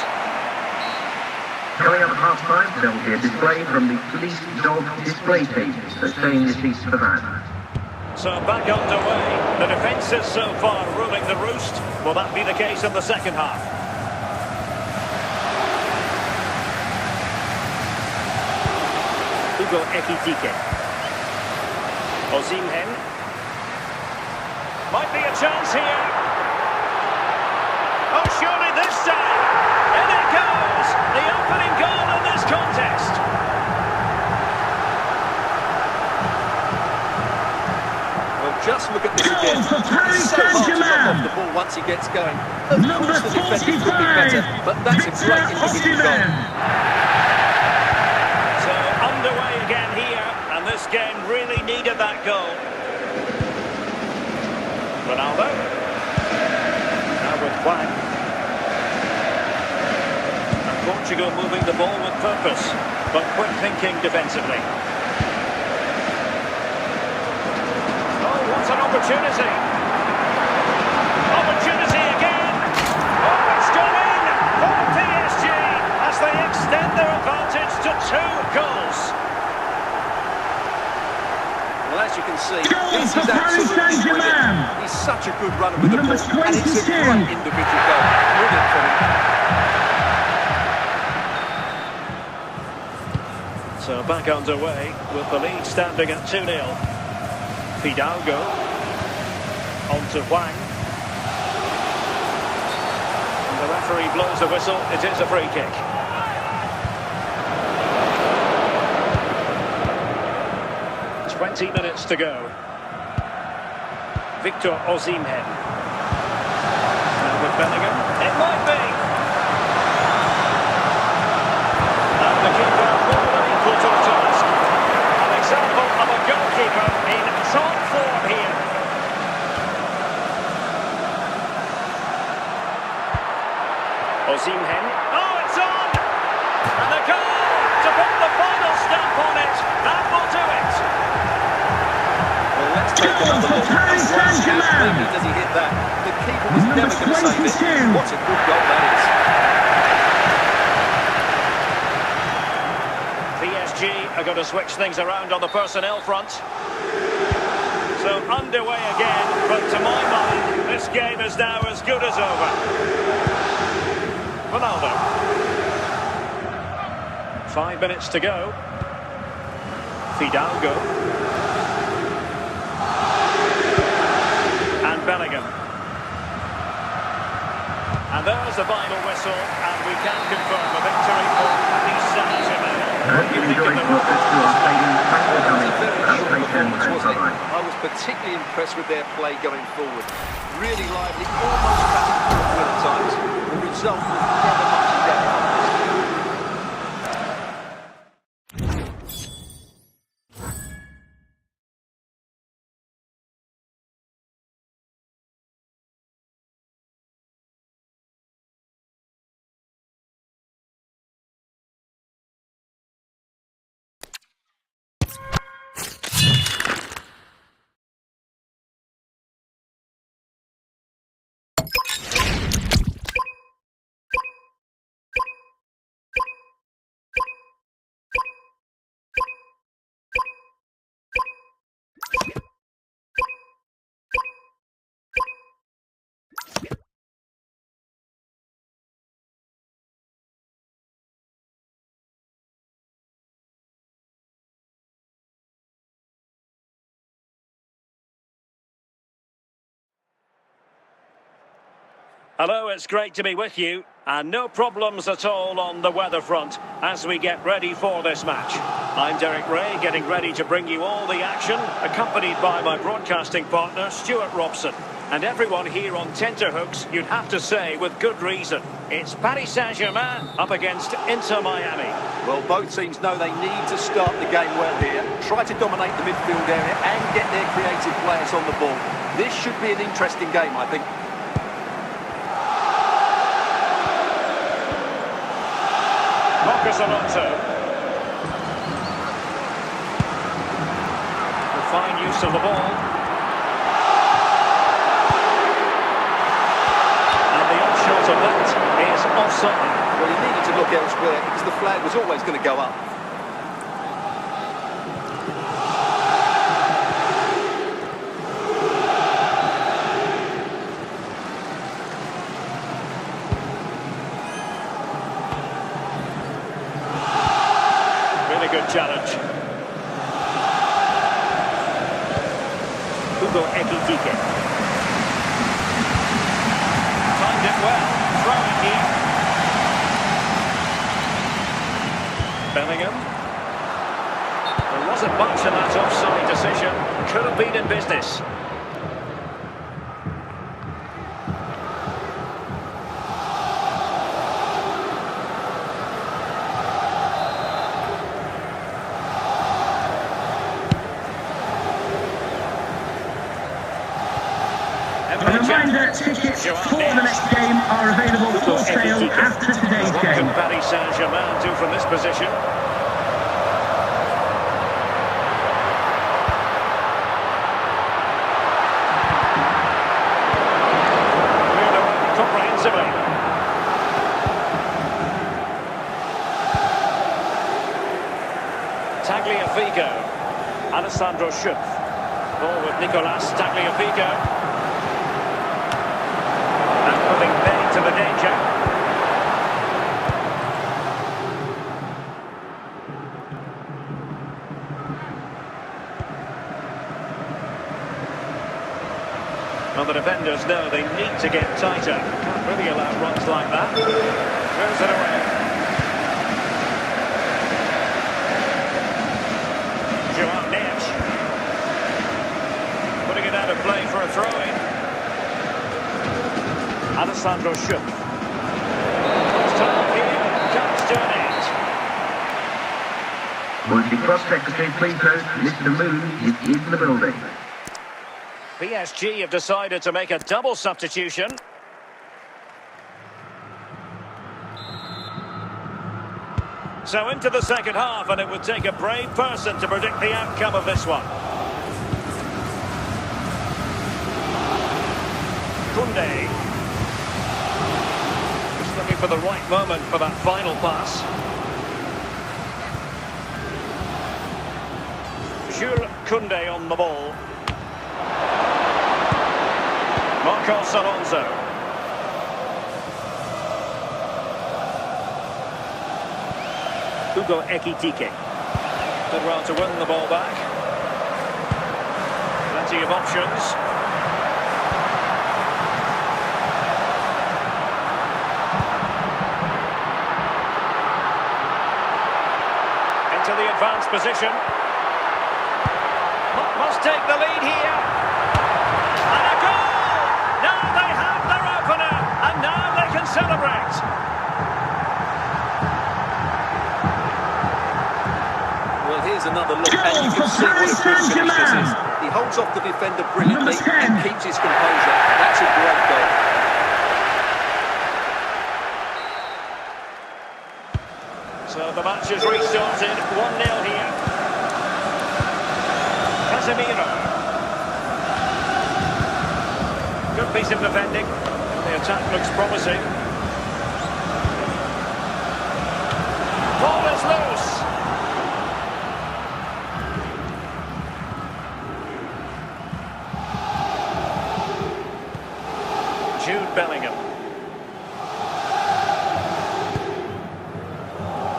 Coming up at half-time, there will be a display from the police dog display team, so stay in your seats for that. So back underway. The defence is so far ruling the roost. Will that be the case in the second half? Hugo Ekitike. Osimhen. Might be a chance here. Oh, surely this time. And it goes. The opening goal in this contest. Well, just look at this again. For Paris So hard to knock off the Saint-Germain. ball. ball once he gets going. Of Number course the defenders could be 45, better, but that's a great individual goal. So underway again here, and this game really needed that goal. Ronaldo. Now with Juan. And Portugal moving the ball with purpose, but quick thinking defensively. Oh, what an opportunity! Opportunity again! Oh, it's gone in for PSG as they extend their advantage to 2 goals. Well, as you can see, Goal this for is Paris absolutely brilliant. Saint-Germain. He's such a good runner with the Number ball, and it's a 22. great individual goal. Brilliant from him. So back underway with the lead standing at 2-0. Fidalgo on to Wang. And the referee blows a whistle. It is a free kick. "20 minutes to go. Victor Osimhen. Now with Bellingham. It might be. And the keeper more than equal to the task. An example of a goalkeeper in top form here. Osimhen. Oh, it's on! And the goal to put the final stamp on it. That will do it. Well, let's take another look. Paris And once Saint-Germain. maybe does he hit that? The keeper was Number never going to save 22. it. What a good goal that is. PSG are going to switch things around on the personnel front. So underway again, but to my mind, this game is now as good as over. Ronaldo. 5 minutes to go. Fidalgo. And Bellingham. And there's the final whistle, and we can confirm a victory for Paris Saint-Germain. Hope you enjoyed your visit to our stadium. Thanks for coming. Very Have a short great day. performance, wasn't it? Bye-bye. I was particularly impressed with their play going forward. Really lively, almost back and forth at times. The result was never much in doubt. Hello, it's great to be with you, and no problems at all on the weather front as we get ready for this match. I'm Derek Ray, getting ready to bring you all the action, accompanied by my broadcasting partner, Stuart Robson. And everyone here on tenterhooks, you'd have to say with good reason. It's Paris Saint-Germain up against Inter Miami. Well, both teams know they need to start the game well here, try to dominate the midfield area and get their creative players on the ball. This should be an interesting game, I think. Marcus Alonso. With fine use of the ball. And the upshot of that is offside. Well, he needed to look elsewhere because the flag was always going to go up. Good challenge. Hugo Ekitike. Timed it well. Throwing here. Bellingham. There wasn't much in that offside decision. Could have been in business. tickets for the next game are available for sale after today's What game. can Paris Saint-Germain do from this position? Cleared away comprehensively. Tagliafico. Alessandro Schüpf. Ball with Nicolas Tagliafico. And putting paid to the danger. Well, the defenders know they need to get tighter. Can't really allow runs like that. Throws it away. Putting it out of play for a throw-in. Alessandro Schüpf. Time here, comes to an end. Would the club secretary please note Mr. Moon is in the building. PSG have decided to make a double substitution. So into the second half, and it would take a brave person to predict the outcome of this one. Koundé. Just looking for the right moment for that final pass. Jules Koundé on the ball. Marcos Alonso. Hugo Ekitike. Did well to win the ball back. Plenty of options. Into the advanced position. Must take the lead here. And a goal! Now they have their opener, and now they can celebrate. Well, here's another look, and you can see what a good finish this is. He holds off the defender brilliantly and keeps his composure. That's a great goal. So the match is restarted, 1-0 here. Casemiro. Good piece of defending. The attack looks promising. Ball is loose. Jude Bellingham.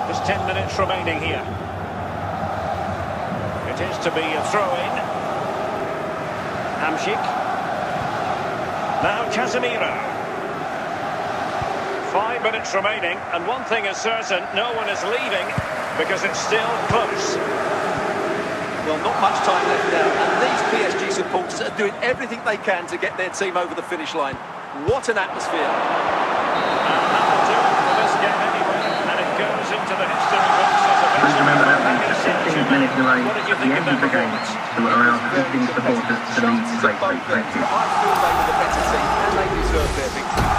There's 10 minutes remaining here. It is to be a throw-in. Hamšík. Now Casemiro. 5 minutes remaining, and one thing is certain, no one is leaving because it's still close. Well, not much time left now, and these PSG supporters are doing everything they can to get their team over the finish line. What an atmosphere. And that will do it for this game anyway, and it goes into the history books as a Please remember that Paris the 15th Saint-Germain. minute delay What did you at the think of end that of the game performance? to allow visiting supporters to leave safely. Thank you. I feel they were the better team, and they deserve their victory.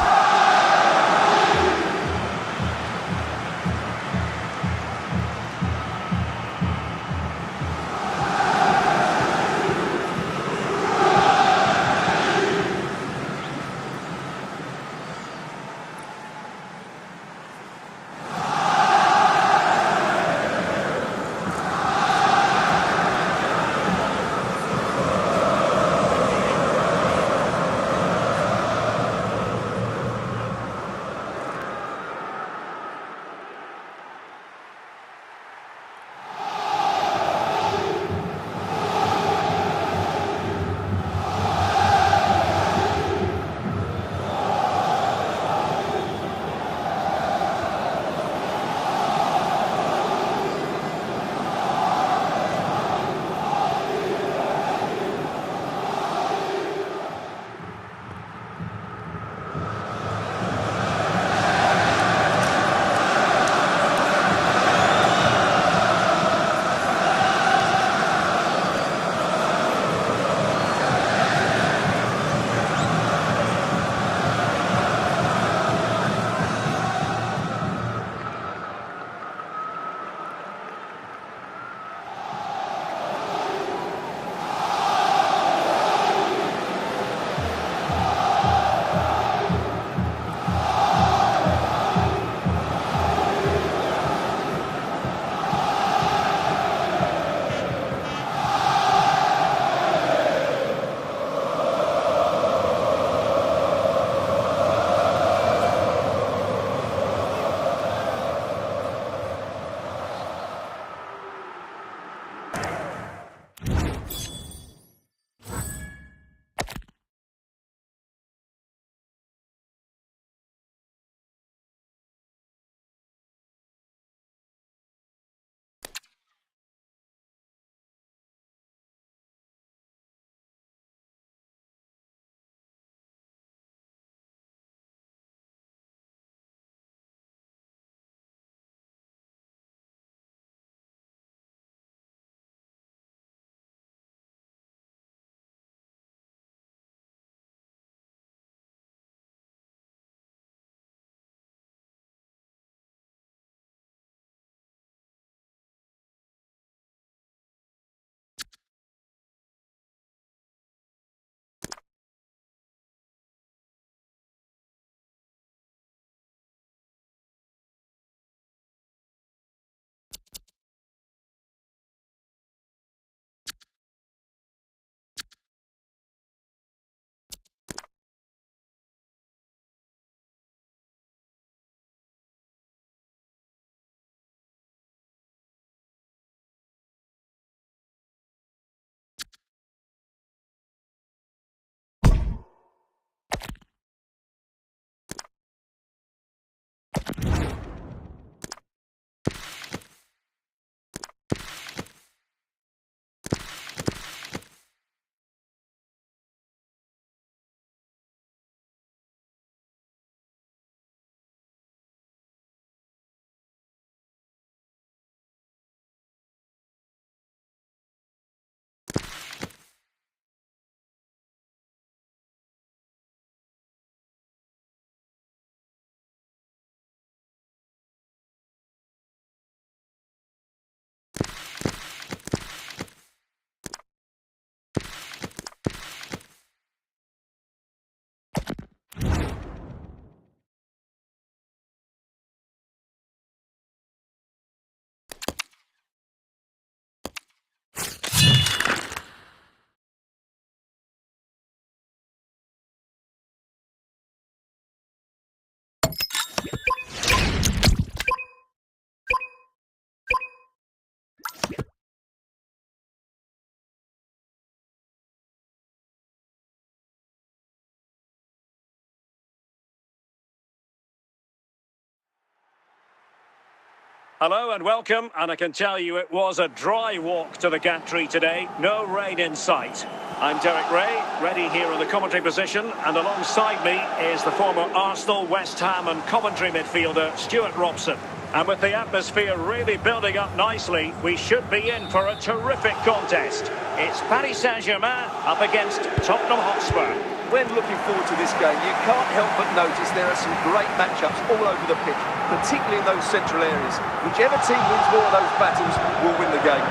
Hello and welcome, and I can tell you it was a dry walk to the gantry today, no rain in sight. I'm Derek Ray, ready here in the commentary position, and alongside me is the former Arsenal, West Ham and Coventry midfielder Stuart Robson. And with the atmosphere really building up nicely, we should be in for a terrific contest. It's Paris Saint-Germain up against Tottenham Hotspur. When looking forward to this game, you can't help but notice there are some great matchups all over the pitch, particularly in those central areas. Whichever team wins more of those battles will win the game.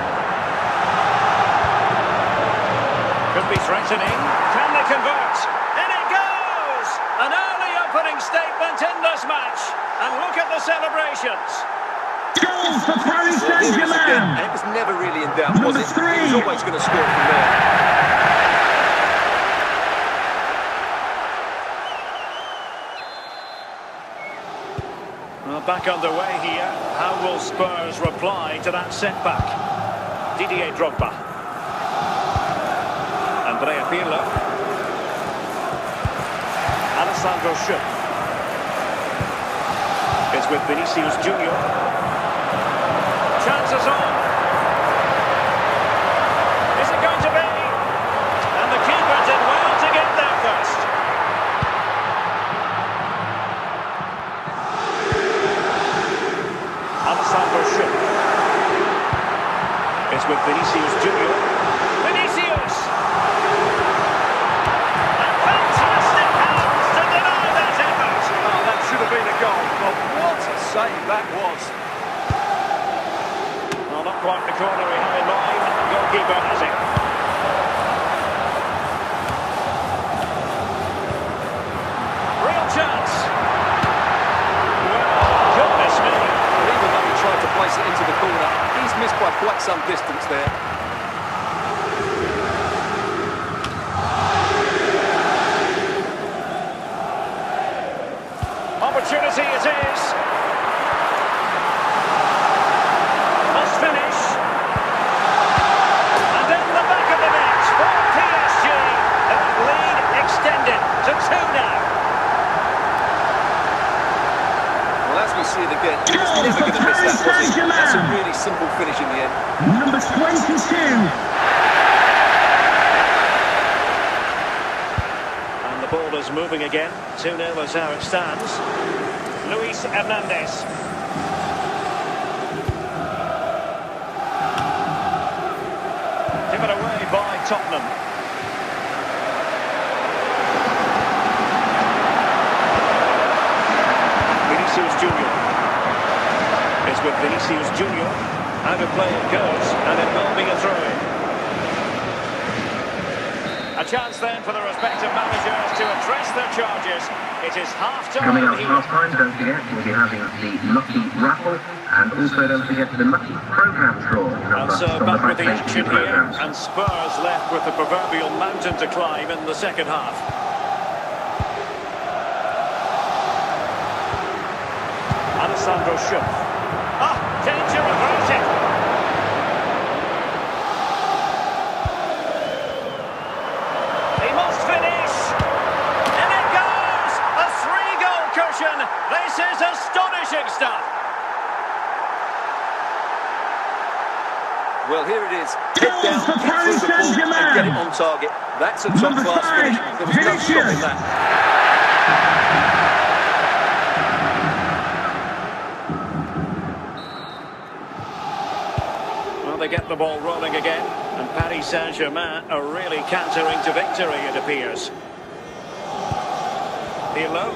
Could be threatening. Can they convert? In it goes! An early opening statement in this match. And look at the celebrations. Goal for Paris Saint-Germain. It was never really in doubt, was Number it? 3. He was always going to score from there. Well, back underway here. How will Spurs reply to that setback? Didier Drogba. Andrea Pirlo. Alessandro Schupp. It's with Vinicius Junior. Chances on. Is it going to be? And the keeper did well to get there first. Alessandro Schupp. It's with Vinicius Junior. Vinicius! A fantastic hands to deny that effort. Oh, that should have been a goal. But what a save that was. Well, not quite the corner he had in mind. Goalkeeper has it. Real chance. Well, goodness me. Even though he tried to place it into the corner, he's missed by quite some distance there. Opportunity it is. Must finish. And in the back of the net for PSG. That lead extended to 2 now. Well, as we see it again, he's never going to miss that, was he? That's a really simple finish in the end. Number 22. And the ball is moving again. 2-0 is how it stands. Luis Hernandez. Given away by Tottenham. Vinicius Junior. It's with Vinicius Junior. Out of play it goes, and it will be a throw-in. A chance then for the respective managers to address their charges. It is half-time. Coming up half-time, don't forget, we'll be having the Lucky Raffle, and also don't forget the Lucky Programme draw. And so back with the action here, and Spurs left with the proverbial mountain to climb in the second half. Alessandro Schupp. Ah, danger averted. He must finish. And it goes! A 3-goal cushion. This is astonishing stuff. Well, here it is. Head down, for kick Paris through the ball Saint-Germain. and get it on target. That's a top-class finish. There was no stopping that. Well, they get the ball rolling again, and Paris Saint-Germain are really cantering to victory, it appears. Pirlo.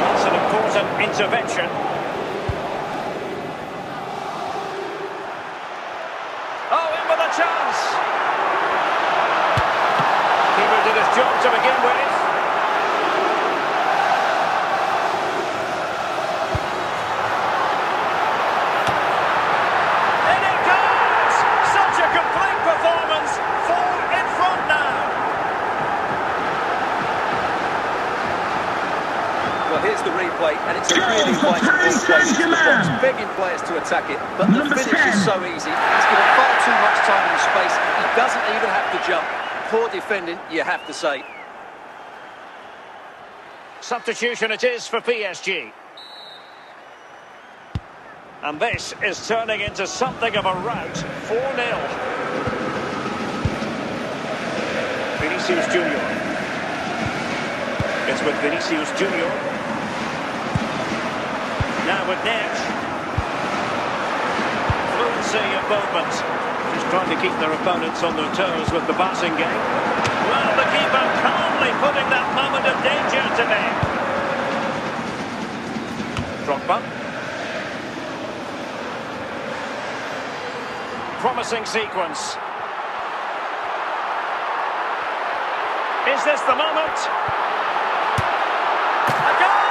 That's an important intervention. Oh, in with a chance. Keeper did his job to begin with. And it goes! Such a complete performance. 4 in front now. Well, here's the replay, and it's a really vital ball place into the box, begging players to attack it. But the finish is so easy. He's given far too much time and space. He doesn't even have to jump. Poor defending, you have to say. Substitution it is for PSG. And this is turning into something of a rout. 4-0. Vinicius Junior. It's with Vinicius Junior. Now with Neves. Fluency of movement. Just trying to keep their opponents on their toes with the passing game. Well, the keeper calmly putting that moment of danger to bed. Drogba. Promising sequence. Is this the moment? A goal!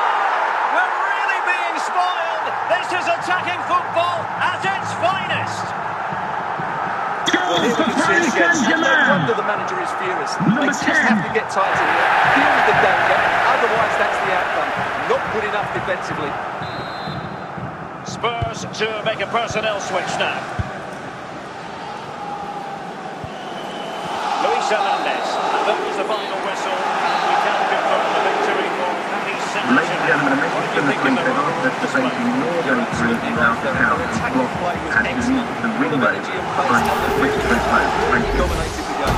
We're really being spoiled. This is attacking football at its finest. Well, here we can see it again. No wonder the manager is furious. They just have to get tight in here, deal with the danger. Otherwise, that's the outcome. Not good enough defensively. Spurs to make a personnel switch now. Hernandez. And that was the final whistle. And we can confirm the victory for Paris Saint-Germain. Ladies and gentlemen, a message from the police have asked us to place the northern route in after hours blocked as you reach the ring road behind the British Road. Thank you. Dominated the game.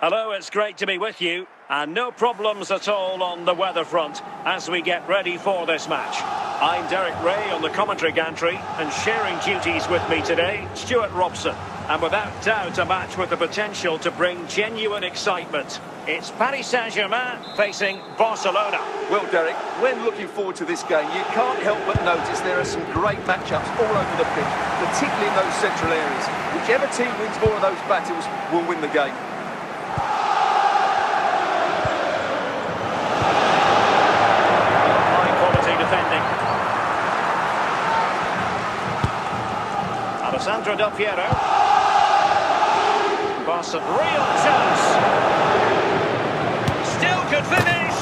Hello, it's great to be with you. And no problems at all on the weather front as we get ready for this match. I'm Derek Ray on the commentary gantry, and sharing duties with me today, Stuart Robson. And without doubt, a match with the potential to bring genuine excitement. It's Paris Saint-Germain facing Barcelona. Well, Derek, when looking forward to this game, you can't help but notice there are some great matchups all over the pitch, particularly in those central areas. Whichever team wins more of those battles will win the game. Alessandro Del Piero. Barca, real chance. Still could finish.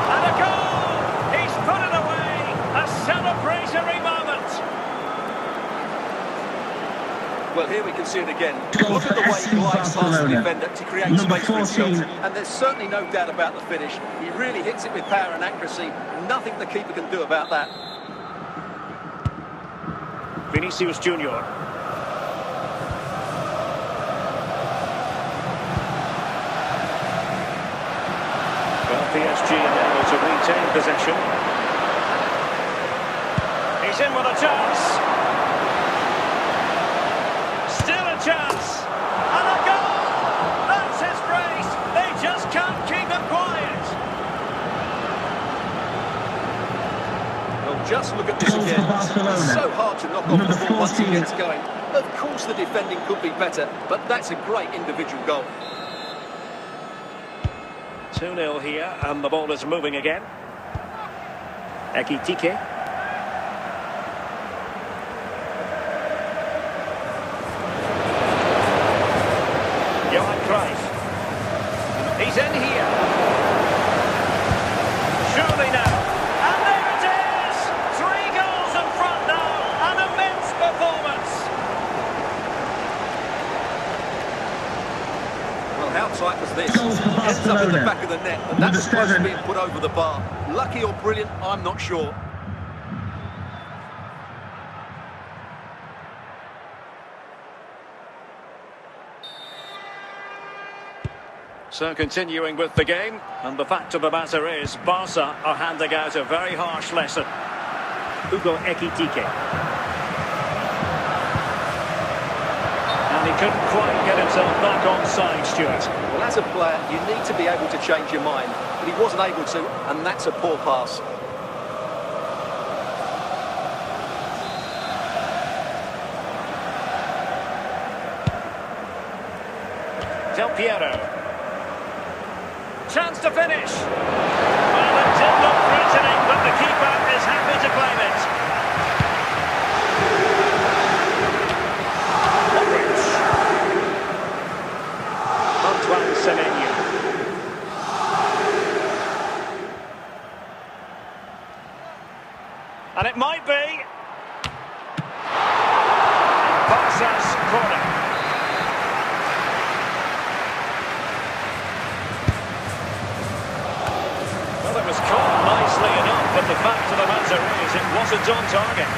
And a goal. He's put it away. A celebratory moment. Well, here we can see it again. Look at the way he glides past the defender to create space for himself. And there's certainly no doubt about the finish. He really hits it with power and accuracy. Nothing the keeper can do about that. Vinicius Junior. PSG unable to retain possession. He's in with a chance. Still a chance. And a goal! That's his brace. They just can't keep him quiet. Well, just look at this again. It's so hard to knock off the ball once he gets going. Of course the defending could be better, but that's a great individual goal. 2-0 here, and the ball is moving again. Ekitike. Johan Cruyff. He's in here. Surely now. And there it is! 3 goals in front now. An immense performance. Well, how tight was this? ends up in the Barcelona. back of the net, and Number that's supposed to 7. be put over the bar. Lucky or brilliant, I'm not sure. So continuing with the game, and the fact of the matter is, Barca are handing out a very harsh lesson. Hugo Ekitike. And he couldn't quite get himself back on side, Stuart. Well, as a player, you need to be able to change your mind, but he wasn't able to, and that's a poor pass. Del Piero. Chance to finish. Well, it did look threatening, but the keeper is happy to claim it. Modric. Antoine Semenyo. And it might be. Barca's corner. Well, it was caught nicely enough, but the fact of the matter is it wasn't on target.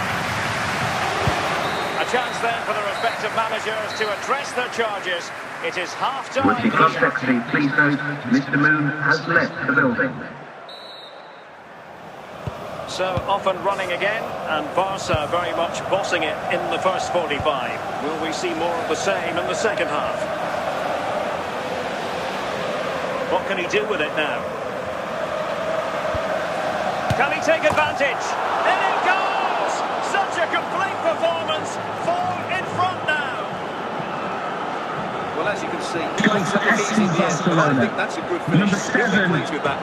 A chance then for the respective managers to address their charges. It is half-time. Would the club secretary please note Mr. Moon has left the building. So off and running again, and Barca very much bossing it in the first 45. Will we see more of the same in the second half? What can he do with it now? Can he take advantage? In it goes! Such a complete performance. 4 in front now. Well, as you can see, Goal for FC Barcelona. I think that's a good finish. Number You'll 7. be pleased with that.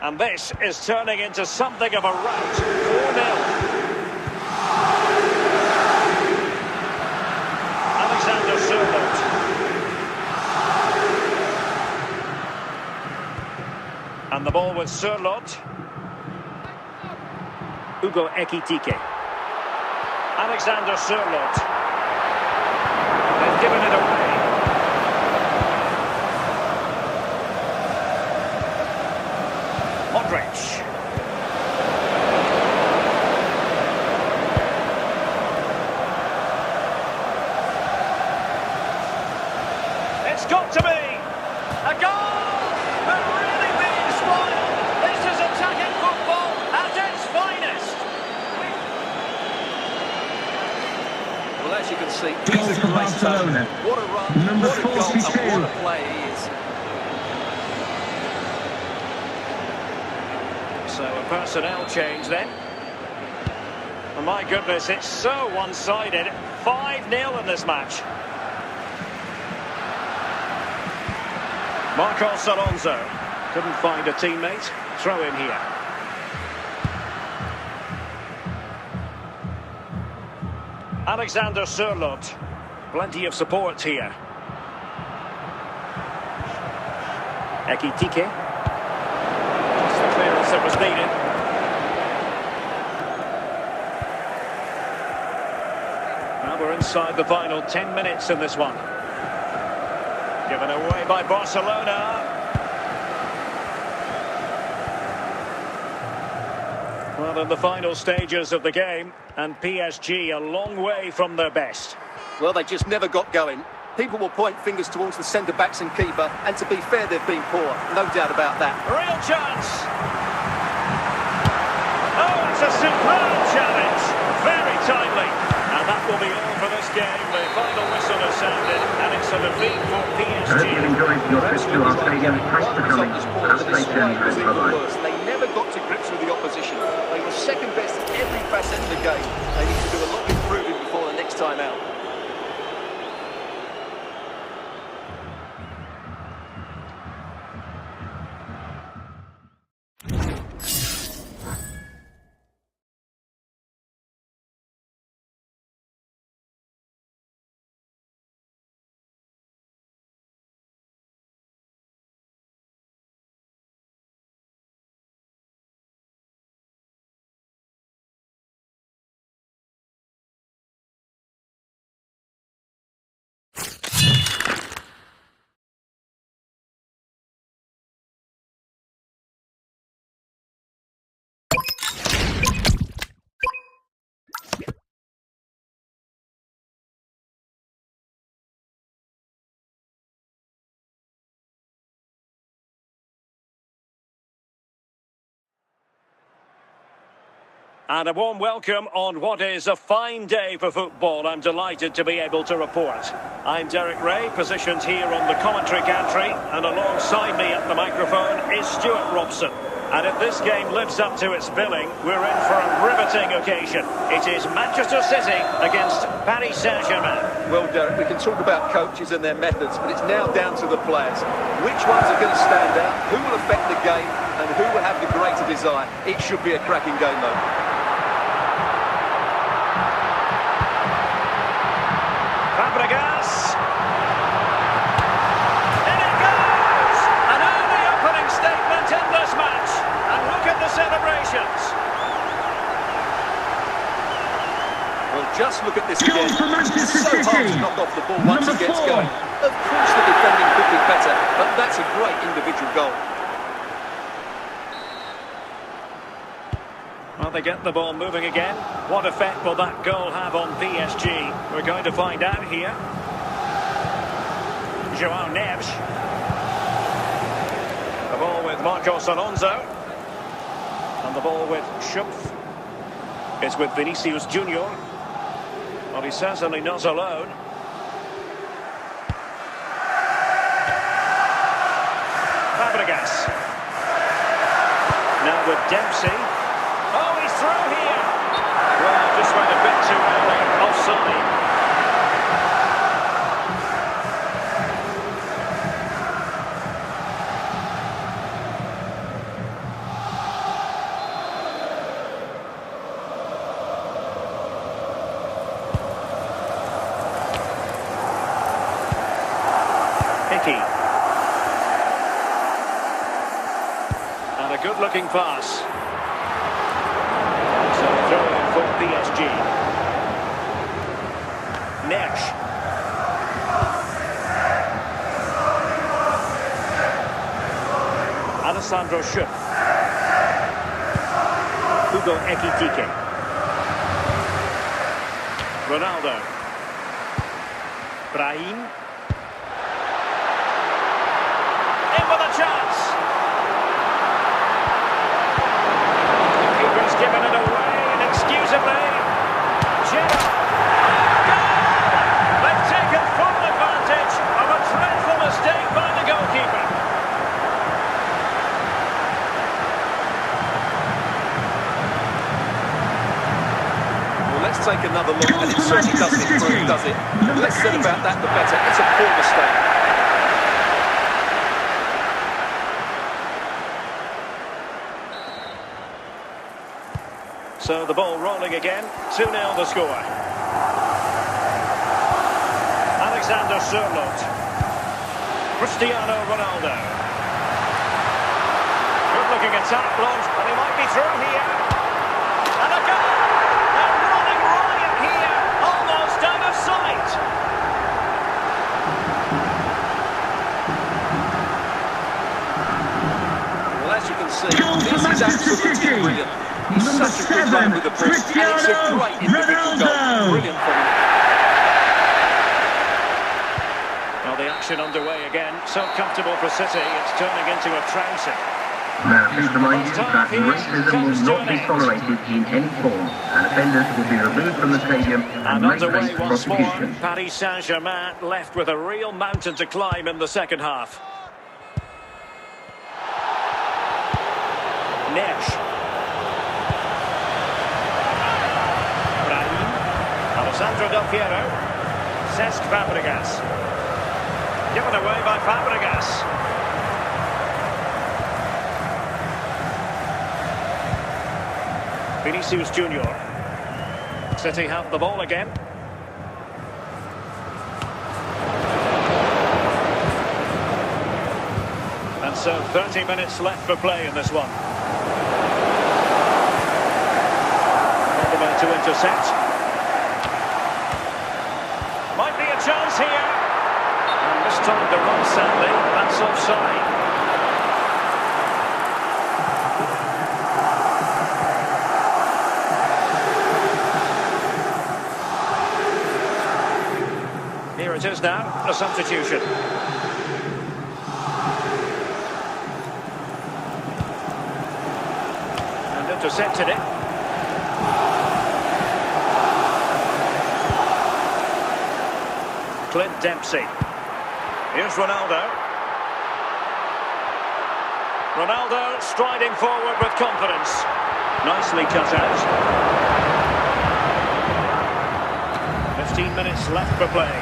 And this is turning into something of a rout. 4-0. Alexander Sørloth. And the ball with Sørloth. Hugo Ekitike. Alexander Sørloth. They've given it away. Modric. It's got to be a goal! But really being spoiled. This is attacking football at its finest. Well, as you can see, Goal he's a for great Barcelona. talent. What a run, Number what a goal, 42. and what a player he is. So a personnel change then. Oh my goodness, it's so one-sided. 5-0 in this match. Marcos Alonso couldn't find a teammate. Throw in here. Alexander Sørloth. Plenty of support here. Ekitike. Just the clearance that was needed. Now we're inside the final 10 minutes in this one. Given away by Barcelona. Well, in the final stages of the game, and PSG a long way from their best. Well, they just never got going. People will point fingers towards the centre-backs and keeper, and to be fair, they've been poor. No doubt about that. Real chance! Oh, it's a superb challenge! Very timely. And that will be all for this game. The final whistle has sounded, and it's a defeat for I hope PSG. you've enjoyed your trip to our stadium. Thanks for coming. Have a safe journey home. Bye-bye. They never got to grips with the opposition. They were second best in every facet of the game. They need to do a lot of improving before the next time out. And a warm welcome on what is a fine day for football. I'm delighted to be able to report. I'm Derek Ray, positioned here on the commentary gantry, and alongside me at the microphone is Stuart Robson. And if this game lives up to its billing, we're in for a riveting occasion. It is Manchester City against Paris Saint-Germain. Well, Derek, we can talk about coaches and their methods, but it's now down to the players. Which ones are going to stand out, who will affect the game, and who will have the greater desire? It should be a cracking game, though. Fabregas. In it goes! An early opening statement in this match. And look at the celebrations. Well, just look at this Goal again. for Manchester It's so hard City. to knock off the ball once Number it gets 4. going. Of course the defending could be better, but that's a great individual goal. Well, they get the ball moving again. What effect will that goal have on PSG? We're going to find out here. João Neves. The ball with Marcos Alonso. And the ball with Schupf. It's with Vinicius Junior. Well, he's certainly not alone. Fabregas. Now with Dempsey. Oh, he's through here. Well, just went a bit too early. Offside. Hickey. And a good-looking pass. So throw-in for PSG. Nesh. Alessandro Schupf. Hugo Ekitike. Ronaldo. Brahim. In with a chance. Keeper's given it away inexcusably. Gerrard. Goal! They've taken full advantage of a dreadful mistake by the goalkeeper. Well, let's take another look, and it certainly doesn't improve, does it? The less said about that, the better. It's a poor mistake. So the ball rolling again. 2-0 the score. Alexander Sørloth. Cristiano Ronaldo. Good looking attack launched, and he might be through here. And a goal! They're running riot here, almost out of sight. Well, as you can see, this is absolutely brilliant. He's such a good man with the ball, and it's a great individual goal. Brilliant from him. Well, the action underway again. So comfortable for City, it's turning into a trouncing. Now, please remind you that racism will not be tolerated in any form, and offenders will be removed from the stadium and may underway face once more. prosecution. Paris Saint-Germain left with a real mountain to climb in the second half. Nesh. Brahim. Alessandro Del Piero. Cesc Fabregas. Given away by Fabregas. Vinicius Junior. City have the ball again. And so 30 minutes left for play in this one. Oliver to intercept. Might be a chance here. And this time the run, sadly, that's offside. Here it is now, a substitution. And intercepted it. Clint Dempsey. Here's Ronaldo. Ronaldo striding forward with confidence. Nicely cut out. 15 minutes left for play.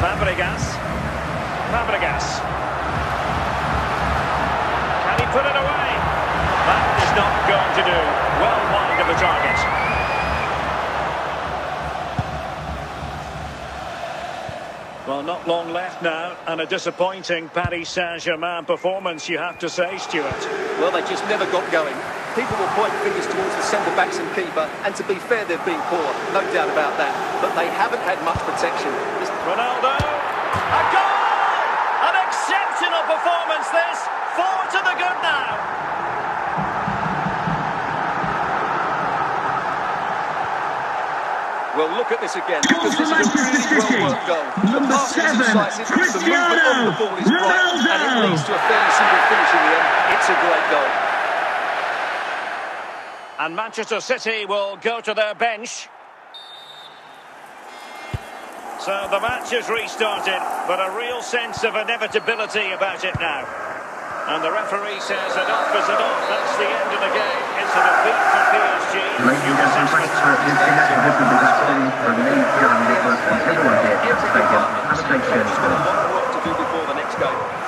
Fabregas. Can he put it away? That is not going to do. Well wide of the target. Well, not long left now, and a disappointing Paris Saint-Germain performance, you have to say, Stuart. Well, they just never got going. People will point fingers towards the centre-backs and keeper, and to be fair, they've been poor, no doubt about that. But they haven't had much protection. Ronaldo, a goal! An exceptional performance, this. 4 to the good now. Well, look at this again, because this is a really well-worked goal. The pass is incisive, the movement on the ball is right, and it leads to a fairly simple finish in the end. It's a great goal. And Manchester City will go to their bench. So the match has restarted, but a real sense of inevitability about it now. And the referee says enough is enough. That's the end of the game. It's a defeat for PSG. Ladies and gentlemen, thanks for listening to this thing from me, John Nicholas, and everyone here at the stadium. Have a great There's got a show. lot of work to do before the next game.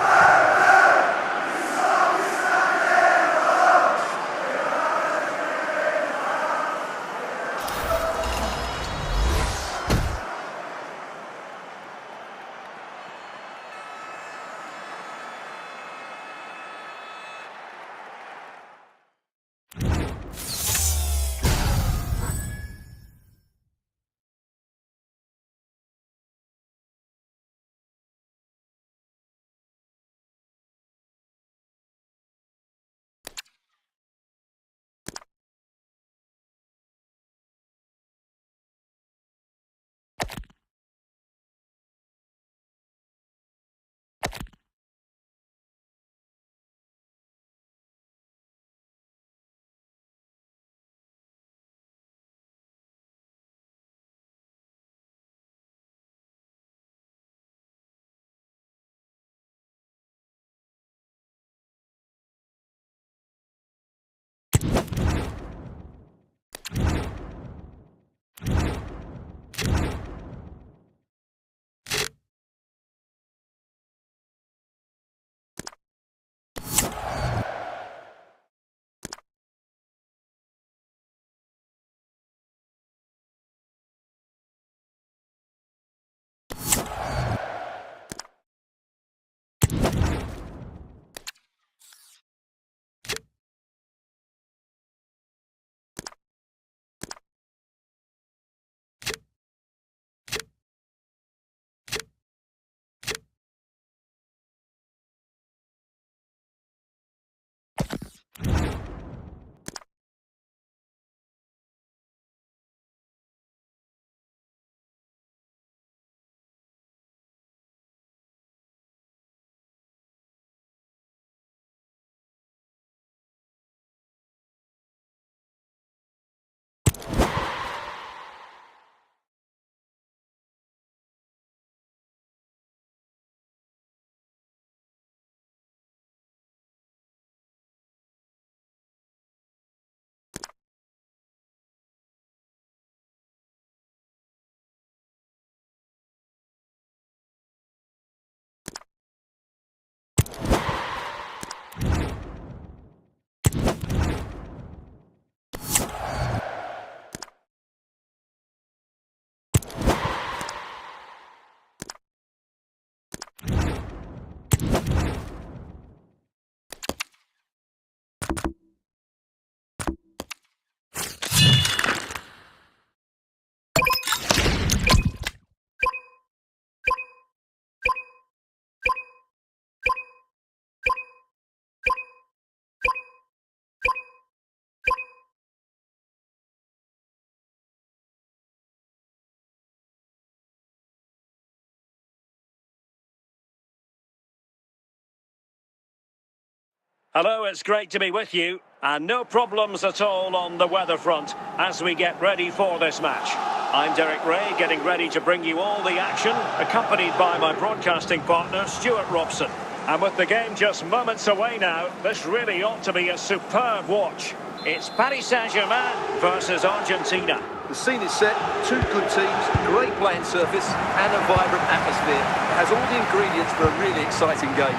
Hello, it's great to be with you. And no problems at all on the weather front as we get ready for this match. I'm Derek Ray, getting ready to bring you all the action, accompanied by my broadcasting partner, Stuart Robson. And with the game just moments away now, this really ought to be a superb watch. It's Paris Saint-Germain versus Argentina. The scene is set, two good teams, great playing surface and a vibrant atmosphere. It has all the ingredients for a really exciting game.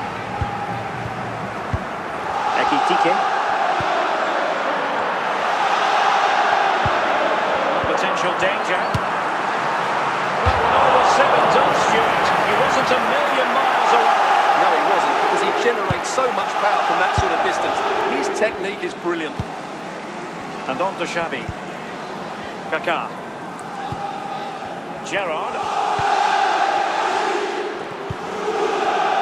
Ekitike. Potential danger. Well, when all was said and done, Stuart, he wasn't a million miles away. No, he wasn't, because he generates so much power from that sort of distance. His technique is brilliant. And on to Xavi. Kaká. Gerrard.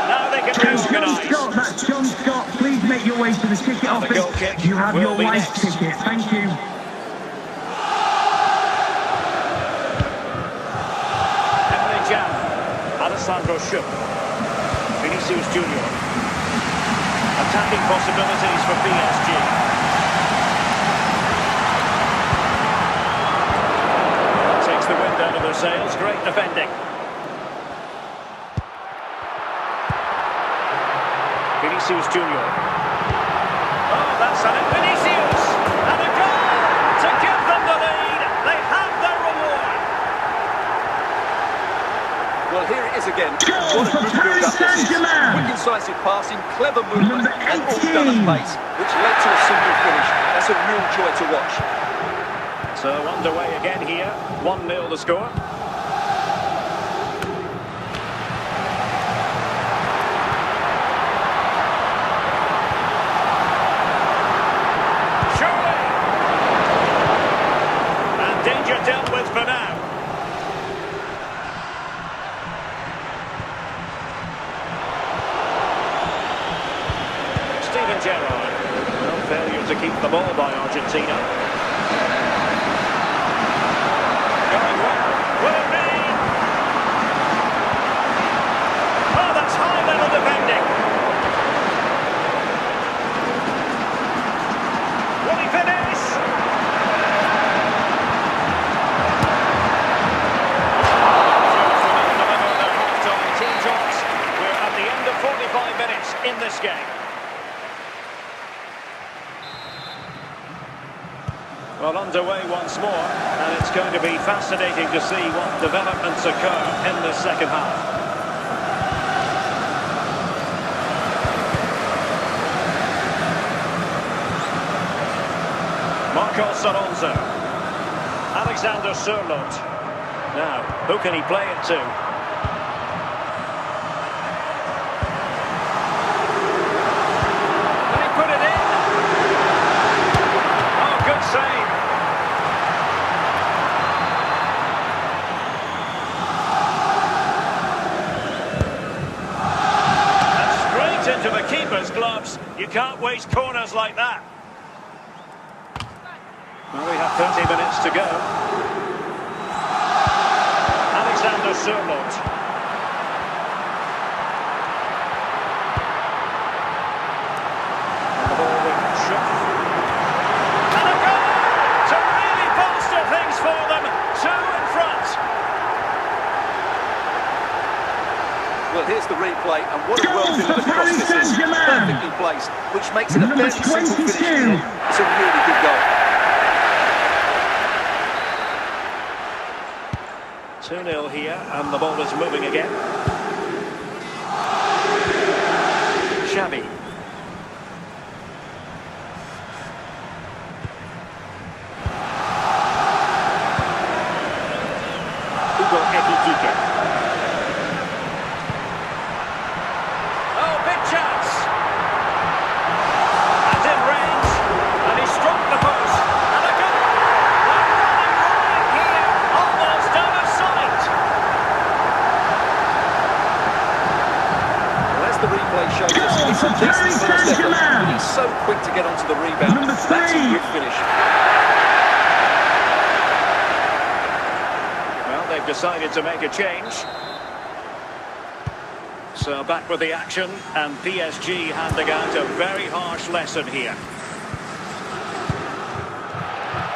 Now they can John reorganise. Scott, that's John Scott. Please make your way to the ticket And the goal office. kick You have will your be wife's next. ticket. Thank you. Emre Can. Alessandro Schupp. Vinicius Junior. Attacking possibilities for PSG. Takes the wind out of their sails. Great defending. Vinicius Junior. Oh, that's an Vinicius! And a goal to give them the lead. They have their reward. Well, here it is again. Goal What a for good Paris build-up this is. Saint-Germain. Quick, incisive passing, clever movement, Number and all done at 18. pace, which led to a simple finish. That's a real joy to watch. So underway again here. 1-0 the score. Surely. And danger dealt with for now. Steven Gerrard. No failure to keep the ball by Argentina. Going well. Will it be? Oh, that's high-level defending. Will he finish? Team talks. We're at the end of 45 minutes in this game. Well, underway once more, and it's going to be fascinating to see what developments occur in the second half. Marcos Alonso. Alexander Sørloth. Now, who can he play it to? Can he put it in? Oh, good save. And straight into the keeper's gloves. You can't waste corners like that. Well, we have 30 minutes to go. Alexander Sørloth. And the ball with Schupp. And a goal to really bolster things for them. Two in front. Well, here's the replay, and what a Goal well-delivered for cross Paris this is. Saint-Germain. Perfectly placed, which makes it a Number fairly simple 22. finish. It's a really good goal. 2-0 here, and the ball is moving again. Xavi. Ekitike. Oh, big chance. And in range. And he struck the post. And a goal. They're running right here. Almost out of sight. Well, as the replay shows us, Goal it's a for decent Paris first effort, Saint-Germain. but he's so quick to get onto the rebound. Number That's a 3. good finish. Well, they've decided to make a change. So back with the action, and PSG handing out a very harsh lesson here.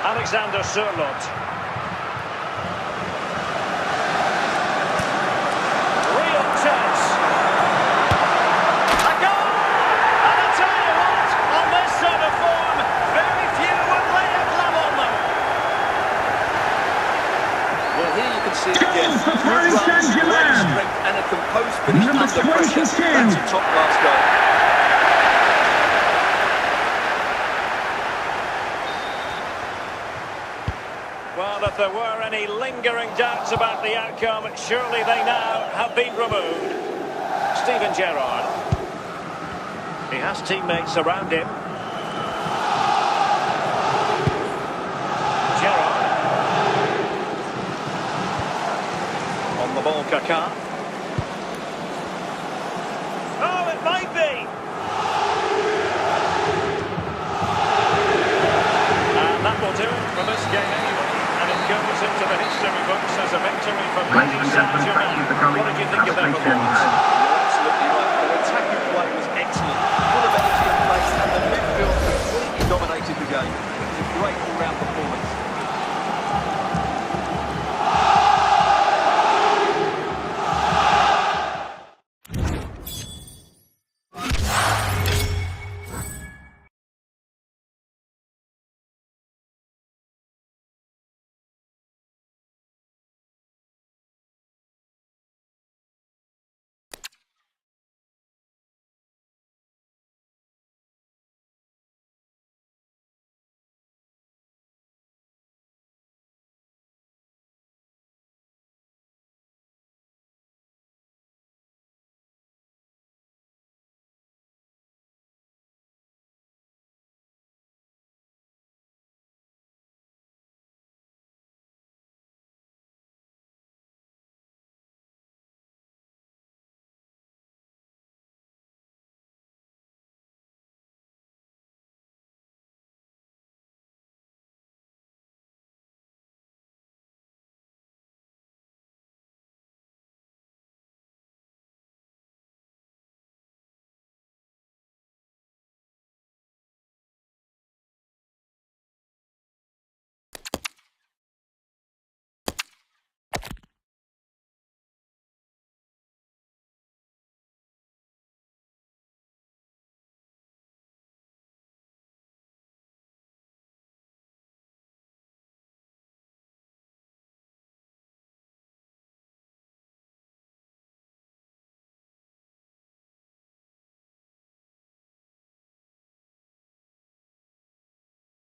Alexander Sørloth. composed finish Number under pressure. 22. That's a top-class goal. Well, if there were any lingering doubts about the outcome, surely they now have been removed. Steven Gerrard. He has teammates around him. Gerrard. On the ball, Kaká. Oh, it might be! And that will do it for this game anyway. And it goes into the history books as a victory for Ladies and Paris gentlemen, thank you Saint-Germain. for coming